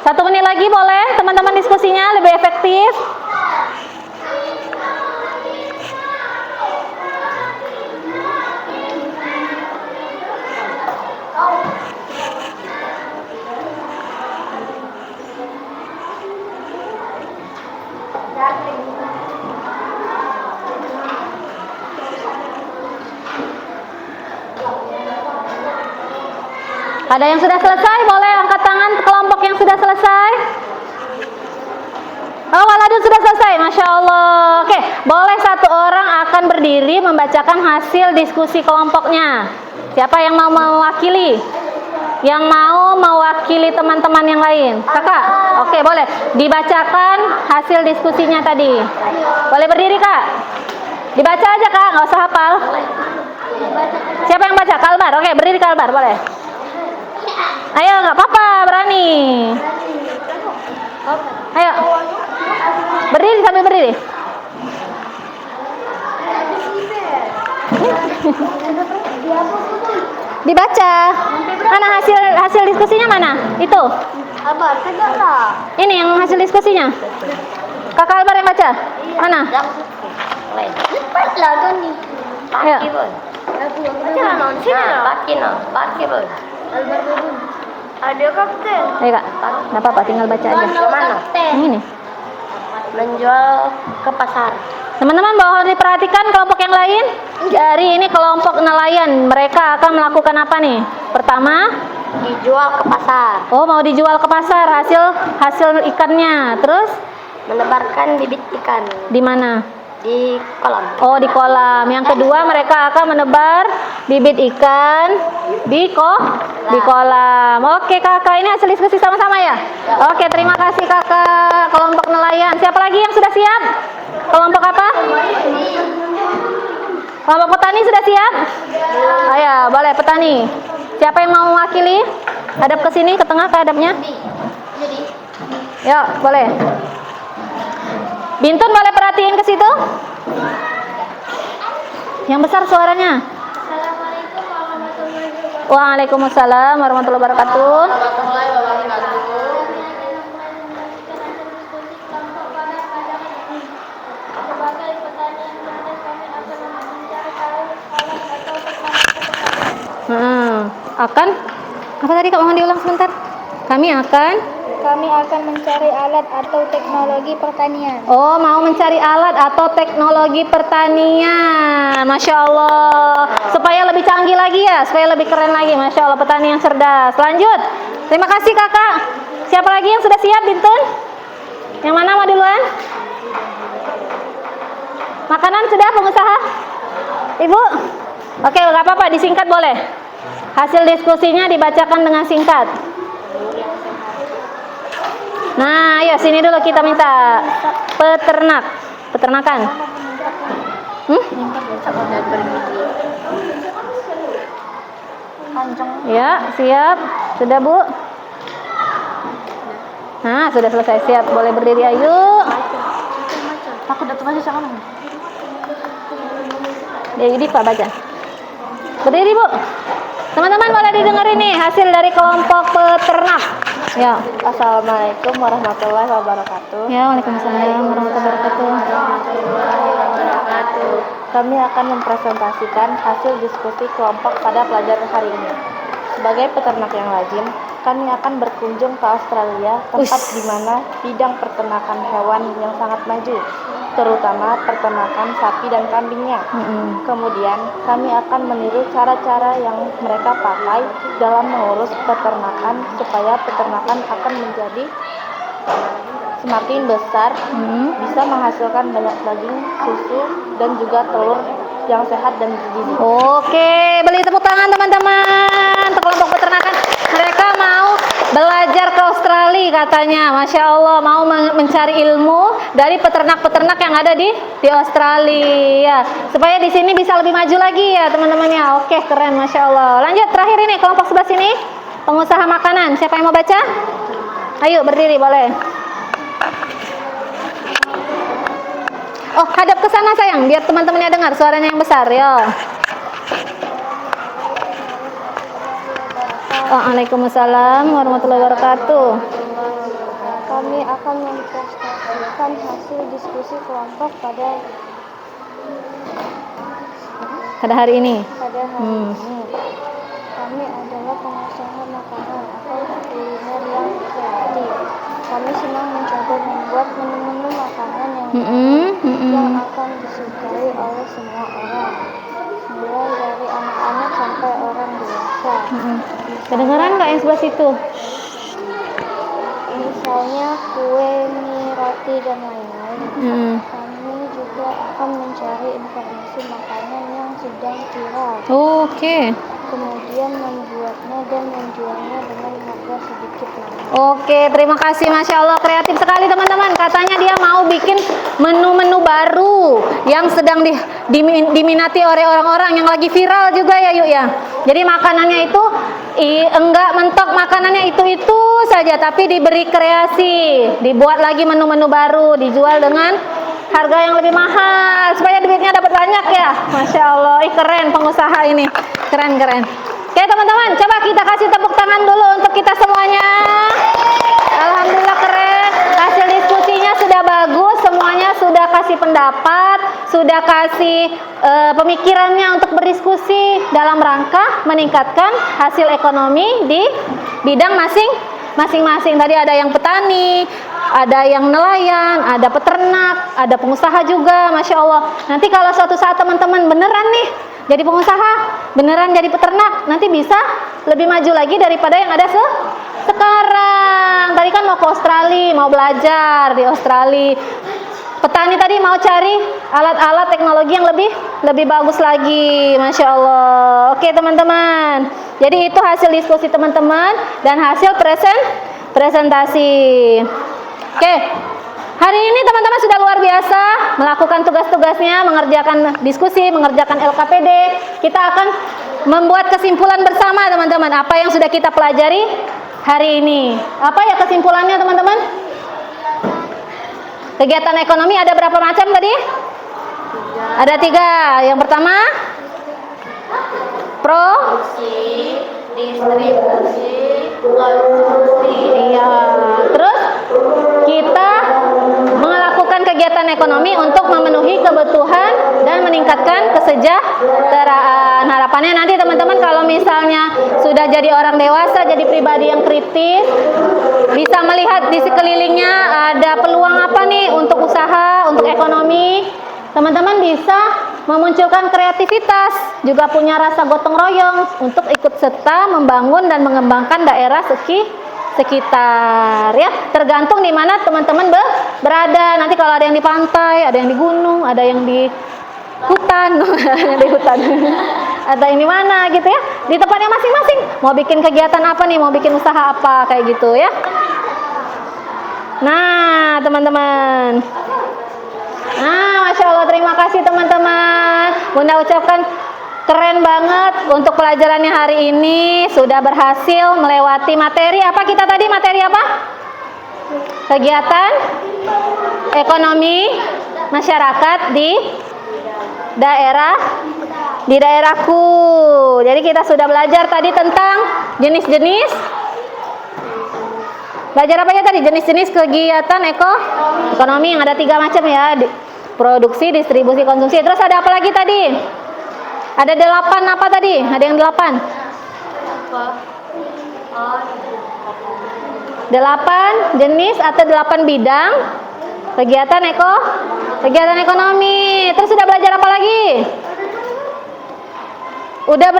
1 menit lagi boleh, teman-teman diskusinya lebih efektif. Ada yang sudah selesai? Boleh angkat tangan kelompok yang sudah selesai. Oh, Waladun sudah selesai, Masya Allah. Oke, boleh satu orang akan berdiri membacakan hasil diskusi kelompoknya. Siapa yang mau mewakili? Yang mau mewakili teman-teman yang lain? Kakak? Oke, boleh. Dibacakan hasil diskusinya tadi. Boleh berdiri, Kak? Dibaca aja, Kak, nggak usah hafal. Siapa yang baca? Kalbar. Oke, berdiri Kalbar, boleh. Ayo, nggak apa-apa, berani. Ayo, berdiri sambil berdiri. Dibaca. Mana hasil diskusinya mana? Itu. Abang, segala. Ini yang hasil diskusinya. Kakak Albar yang baca. Mana? Lepas lah kan nih. Ayo. Baca non sini lah. Pakai bos. Ada kapten. Ayo Kak. Nggak apa-apa, tinggal baca aja. Mana? Yang ini. Menjual ke pasar. Teman-teman bahwa diperhatikan kelompok yang lain. Dari ini kelompok nelayan. Mereka akan melakukan apa nih? Pertama, Dijual ke pasar. oh mau dijual ke pasar hasil ikannya. Terus Menebarkan bibit ikan di mana? di kolam. Oh, di kolam. Yang kedua mereka akan menebar bibit ikan di kolam. Oke Kakak, ini hasil diskusi sama-sama ya? Oke, terima kasih Kakak. Kelompok nelayan. Siapa lagi yang sudah siap? Kelompok apa? Kelompok petani sudah siap? Ayo, boleh petani. Siapa yang mau mewakili? Hadap ke sini, ke tengah, ke hadapnya. Yuk, boleh. Bintun boleh perhatiin ke situ? Yang besar suaranya. Assalamualaikum warahmatullahi wabarakatuh. Waalaikumsalam warahmatullahi wabarakatuh. Sebagai petani yang cerdas, kami akan mencari alat atau teknologi. Akan apa tadi Kak, mohon diulang sebentar. Kami akan mencari alat atau teknologi pertanian. Oh, mau mencari alat atau teknologi pertanian. Masya Allah. Supaya lebih canggih lagi ya, supaya lebih keren lagi. Masya Allah, petani yang cerdas. Lanjut. Terima kasih Kakak. Siapa lagi yang sudah siap, Bintun? Yang mana mau duluan? Makanan sudah, pengusaha? Ibu? Oke, nggak apa-apa, disingkat boleh. Hasil diskusinya dibacakan dengan singkat. Nah, ayo sini dulu kita minta peternakan. Ya, siap. Sudah, Bu? Nah, sudah selesai, siap. Boleh berdiri, ayo. Aku datang aja sama. Jadi Pak baca. Berdiri, Bu. Teman-teman boleh didengar ini hasil dari kelompok peternak. Ya. Assalamualaikum warahmatullahi wabarakatuh. Ya, waalaikumsalam warahmatullahi wabarakatuh. Kami akan mempresentasikan hasil diskusi kelompok pada pelajaran hari ini. Sebagai peternak yang lazim, kami akan berkunjung ke Australia, tempat di mana bidang peternakan hewan yang sangat maju, terutama peternakan sapi dan kambingnya. Kemudian, kami akan meniru cara-cara yang mereka pakai dalam mengurus peternakan supaya peternakan akan menjadi semakin besar, bisa menghasilkan banyak daging, susu, dan juga telur yang sehat dan bergizi. Oke, beri tepuk tangan teman-teman untuk kelompok peternakan. Mereka mau belajar ke Australia katanya, Masya Allah, mau mencari ilmu dari peternak-peternak yang ada di Australia, supaya di sini bisa lebih maju lagi ya teman-temannya. Oke, keren, Masya Allah. Lanjut, terakhir ini kelompok sebelah sini, pengusaha makanan. Siapa yang mau baca? Ayo berdiri, boleh. Oh, hadap ke sana sayang, biar teman-temannya dengar suaranya yang besar, yo. Waalaikumsalam warahmatullahi wabarakatuh. Kami akan mempresentasikan hasil diskusi kelompok pada hari ini. Kami adalah pengusaha makanan atau kuliner yang kreatif. Kami senang mencoba membuat menu-menu makanan yang akan disukai oleh semua orang, mulai dari anak-anak sampai orang dewasa. Kedengeran nggak yang sebelah situ? Misalnya kue, mie, roti, dan lain-lain. Kami juga akan mencari informasi makanan yang sedang viral. Oke. Kemudian membuatnya dan menjualnya dengan harga sedikit mahal. Oke, terima kasih, Masya Allah, kreatif sekali teman-teman. Katanya dia mau bikin menu-menu baru yang sedang diminati oleh orang-orang yang lagi viral juga ya, yuk ya. Jadi makanannya itu enggak mentok, makanannya itu saja, tapi diberi kreasi, dibuat lagi menu-menu baru, dijual dengan harga yang lebih mahal supaya duitnya dapat banyak ya. Masya Allah, keren pengusaha ini, keren. Oke teman-teman, coba kita kasih tepuk tangan dulu untuk kita semuanya. Alhamdulillah keren, hasil diskusinya sudah bagus, semuanya sudah kasih pendapat, sudah kasih pemikirannya untuk berdiskusi dalam rangka meningkatkan hasil ekonomi di bidang masing-masing. Tadi ada yang petani, ada yang nelayan, ada peternak, ada pengusaha juga, Masya Allah. Nanti kalau suatu saat teman-teman beneran nih jadi pengusaha, beneran jadi peternak, nanti bisa lebih maju lagi daripada yang ada sekarang. Tadi kan mau ke Australia, mau belajar di Australia. Petani tadi mau cari alat-alat teknologi yang lebih bagus lagi, Masya Allah. Oke teman-teman, jadi itu hasil diskusi teman-teman dan hasil presentasi. Oke, hari ini teman-teman sudah luar biasa melakukan tugas-tugasnya, mengerjakan diskusi, mengerjakan LKPD. Kita akan membuat kesimpulan bersama teman-teman, apa yang sudah kita pelajari hari ini. Apa ya kesimpulannya teman-teman? Kegiatan ekonomi ada berapa macam tadi? Ada 3. Yang pertama, produksi, distribusi, konsumsi. Iya. Terus kita melakukan kegiatan ekonomi untuk memenuhi kebutuhan dan meningkatkan kesejahteraan. Harapannya nanti teman-teman kalau misalnya sudah jadi orang dewasa, jadi pribadi yang kritis, bisa melihat di sekelilingnya ada peluang apa nih untuk usaha, untuk ekonomi. Teman-teman bisa memunculkan kreativitas, juga punya rasa gotong royong untuk ikut serta membangun dan mengembangkan daerah sekitar ya. Tergantung di mana teman-teman berada. Nanti kalau ada yang di pantai, ada yang di gunung, ada yang di hutan, ada yang di mana gitu ya. Di tempatnya masing-masing. Mau bikin kegiatan apa nih? Mau bikin usaha apa kayak gitu ya. Nah, teman-teman. Nah, Masya Allah, terima kasih teman-teman. Bunda ucapkan keren banget untuk pelajarannya hari ini. Sudah berhasil melewati materi. Apa kita tadi? Materi apa? Kegiatan ekonomi masyarakat di daerahku. Jadi kita sudah belajar tadi tentang jenis-jenis. Belajar apa ya tadi? Jenis-jenis kegiatan ekonomi yang ada 3 macam ya. Produksi, distribusi, konsumsi. Terus ada apa lagi tadi? Ada 8 apa tadi? Ada yang 8? 8 jenis atau 8 bidang kegiatan ekonomi. Terus sudah belajar apa lagi? Udah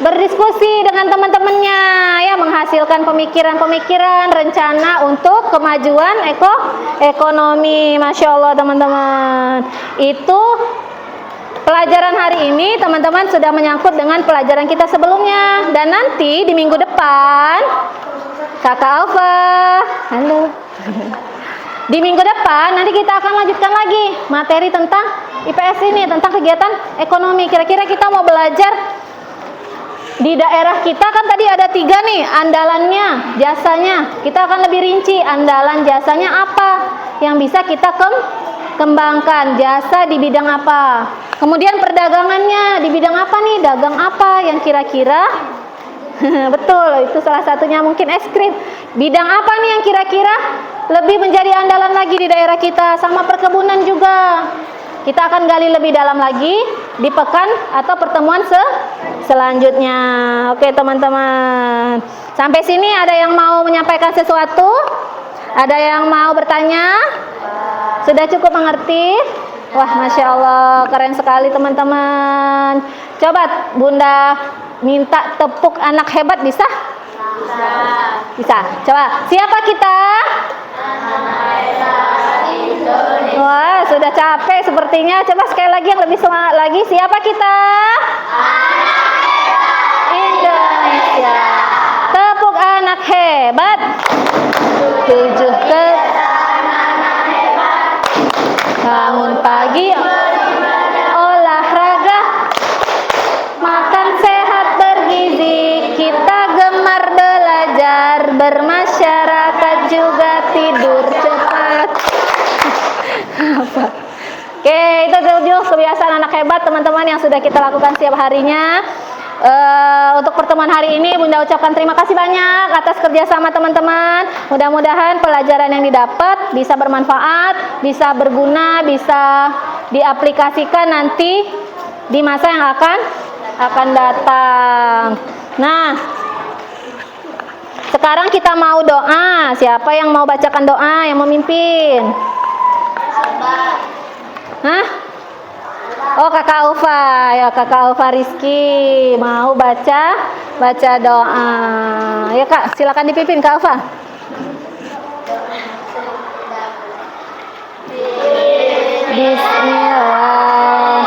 berdiskusi dengan teman-temannya ya, menghasilkan pemikiran-pemikiran rencana untuk kemajuan ekonomi. Masya Allah teman-teman, itu pelajaran hari ini teman-teman sudah menyangkut dengan pelajaran kita sebelumnya. Dan nanti di minggu depan Kakak Alfa, halo. Di minggu depan nanti kita akan lanjutkan lagi materi tentang IPS ini, tentang kegiatan ekonomi. Kira-kira kita mau belajar di daerah kita kan tadi ada 3 nih, andalannya, jasanya. Kita akan lebih rinci andalan jasanya apa yang bisa kita kembangkan, jasa di bidang apa. Kemudian perdagangannya di bidang apa nih, dagang apa yang kira-kira betul, itu salah satunya mungkin es krim. Bidang apa nih yang kira-kira lebih menjadi andalan lagi di daerah kita, sama perkebunan juga. Kita akan gali lebih dalam lagi di pekan atau pertemuan selanjutnya. Oke teman-teman, sampai sini ada yang mau menyampaikan sesuatu? Ada yang mau bertanya? Sudah cukup mengerti? Wah, Masya Allah, keren sekali teman-teman. Coba Bunda minta tepuk anak hebat, bisa? Bisa. Coba, siapa kita? Wah, sudah capek sepertinya. Coba sekali lagi yang lebih semangat lagi. Siapa kita? Indonesia. Tepuk anak hebat. 7 ke bangun pagi, olahraga, makan sehat bergizi, kita gemar belajar, bermasyarakat juga tidur cepat. Apa? Oke, itu 7 kebiasaan anak hebat teman-teman yang sudah kita lakukan setiap harinya. Untuk pertemuan hari ini Bunda ucapkan terima kasih banyak atas kerjasama teman-teman. Mudah-mudahan pelajaran yang didapat bisa bermanfaat, bisa berguna, bisa diaplikasikan nanti di masa yang akan datang. Nah, sekarang kita mau doa. Siapa yang mau bacakan doa, yang memimpin? Hah? Oh, Kakak Alfa, ya Kakak Alfa Rizky mau baca doa. Ya Kak, silakan dipimpin Kak Alfa. Bismillah.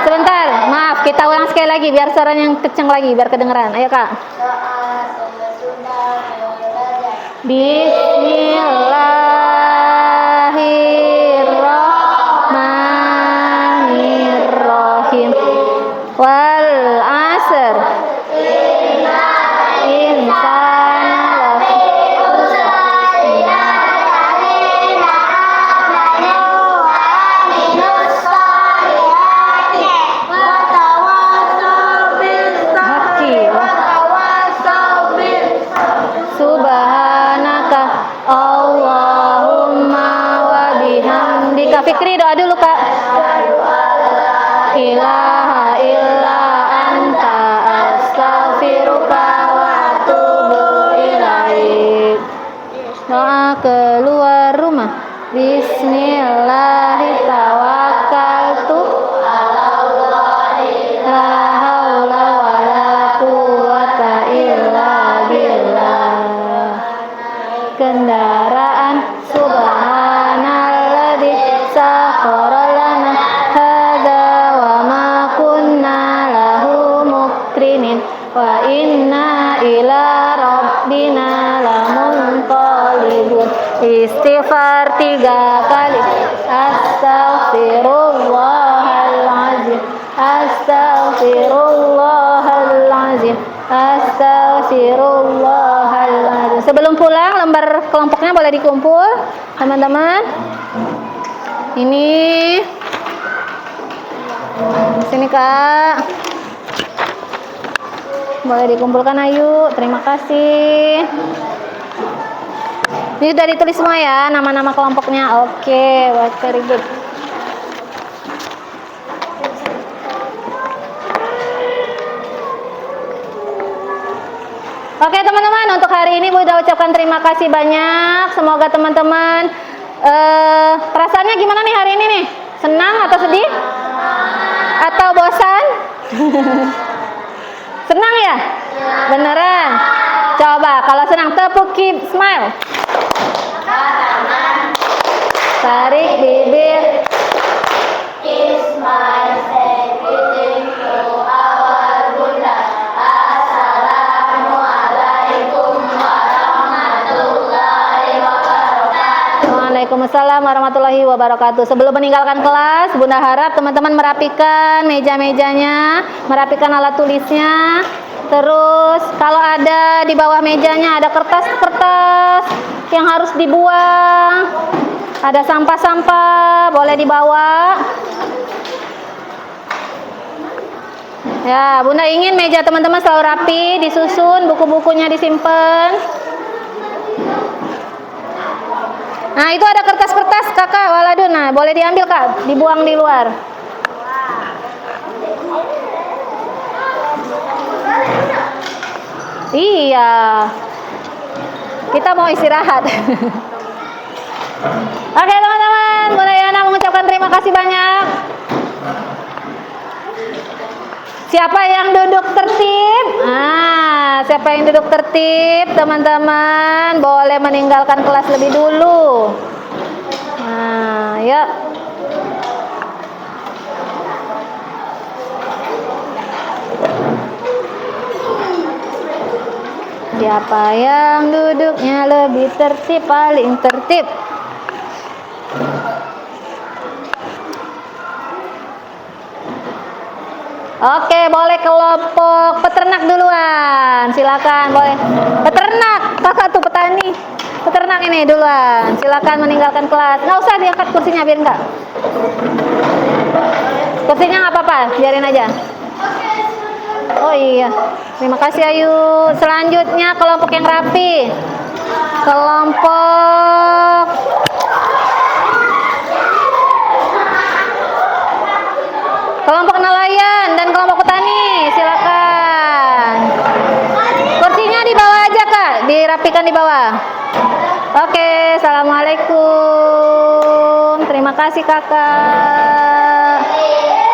Sebentar, maaf, kita ulang sekali lagi biar suaranya yang kencang lagi, biar kedengeran. Ayo Kak. Bismillahirrahmanirrahim. Wal asr. Insana lafi Subhanaka Allahumma wa bihamdika. Fikri doa dulu Kak. Ilaha illa anta astaghfiruka wa atubu ilaik. Doa keluar rumah. Bismillahirrahmanirrahim. La haula wala quwwata illa billah. Kendaraan subhanalladzi sakhkhara lana hadza wa ma kunna lahu muqrinin wa inna ila rabbina lamunqalibun. Istighfar 3 kali. Astaghfirullahalazim. Astaghfirullahalazim. Astaghfirullahalazim. Sebelum pulang, lembar kelompoknya boleh dikumpul, teman-teman. Ini sini Kak. Boleh dikumpulkan, ayo. Terima kasih. Ini sudah ditulis semua ya, nama-nama kelompoknya. Oke, very good. Oke teman-teman, untuk hari ini Bu udah ucapkan terima kasih banyak. Semoga teman-teman perasaannya gimana nih hari ini nih? Senang atau sedih? Atau bosan? Senang ya? Beneran? Coba kalau senang tepuk, keep smile. Tarik bibir. Keep smile, say greeting to our Bunda. Assalamualaikum warahmatullahi wabarakatuh. Waalaikumsalam warahmatullahi wabarakatuh. Sebelum meninggalkan kelas, Bunda harap teman-teman merapikan meja-mejanya, merapikan alat tulisnya. Terus kalau ada di bawah mejanya ada kertas-kertas yang harus dibuang, ada sampah-sampah boleh dibawa. Ya, Bunda ingin meja teman-teman selalu rapi, disusun, buku-bukunya disimpan. Nah, itu ada kertas-kertas Kakak, waladun. Nah, boleh diambil Kak, dibuang di luar. Iya, kita mau istirahat. Oke teman-teman, Bunda Yana mengucapkan terima kasih banyak. Siapa yang duduk tertib? Siapa yang duduk tertib, teman-teman boleh meninggalkan kelas lebih dulu. Ya. Siapa yang duduknya lebih tertib, paling tertib? Oke, boleh kelompok peternak duluan. Silakan, boleh. Peternak, Kakak tuh petani. Peternak ini duluan. Silakan meninggalkan kelas. Nggak usah diangkat kursinya, biar enggak. Kursinya nggak apa-apa, biarin aja. Oh iya, terima kasih Ayu. Selanjutnya kelompok yang rapi. Kelompok nelayan dan kelompok petani, silakan. Kursinya di bawah aja Kak, dirapikan di bawah. Oke, assalamualaikum. Terima kasih Kakak.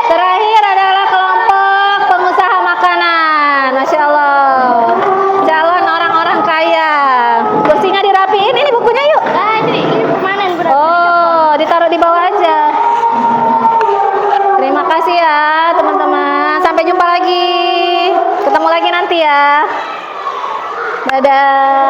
Terakhir adalah kelompok pengusaha makanan. Masya Allah, calon orang-orang kaya. Kursinya dirapiin, ini bukunya yuk. Ini permanen berarti. Oh, ditaruh di bawah aja. Terima kasih ya teman-teman. Sampai jumpa lagi. Ketemu lagi nanti ya. Dadah.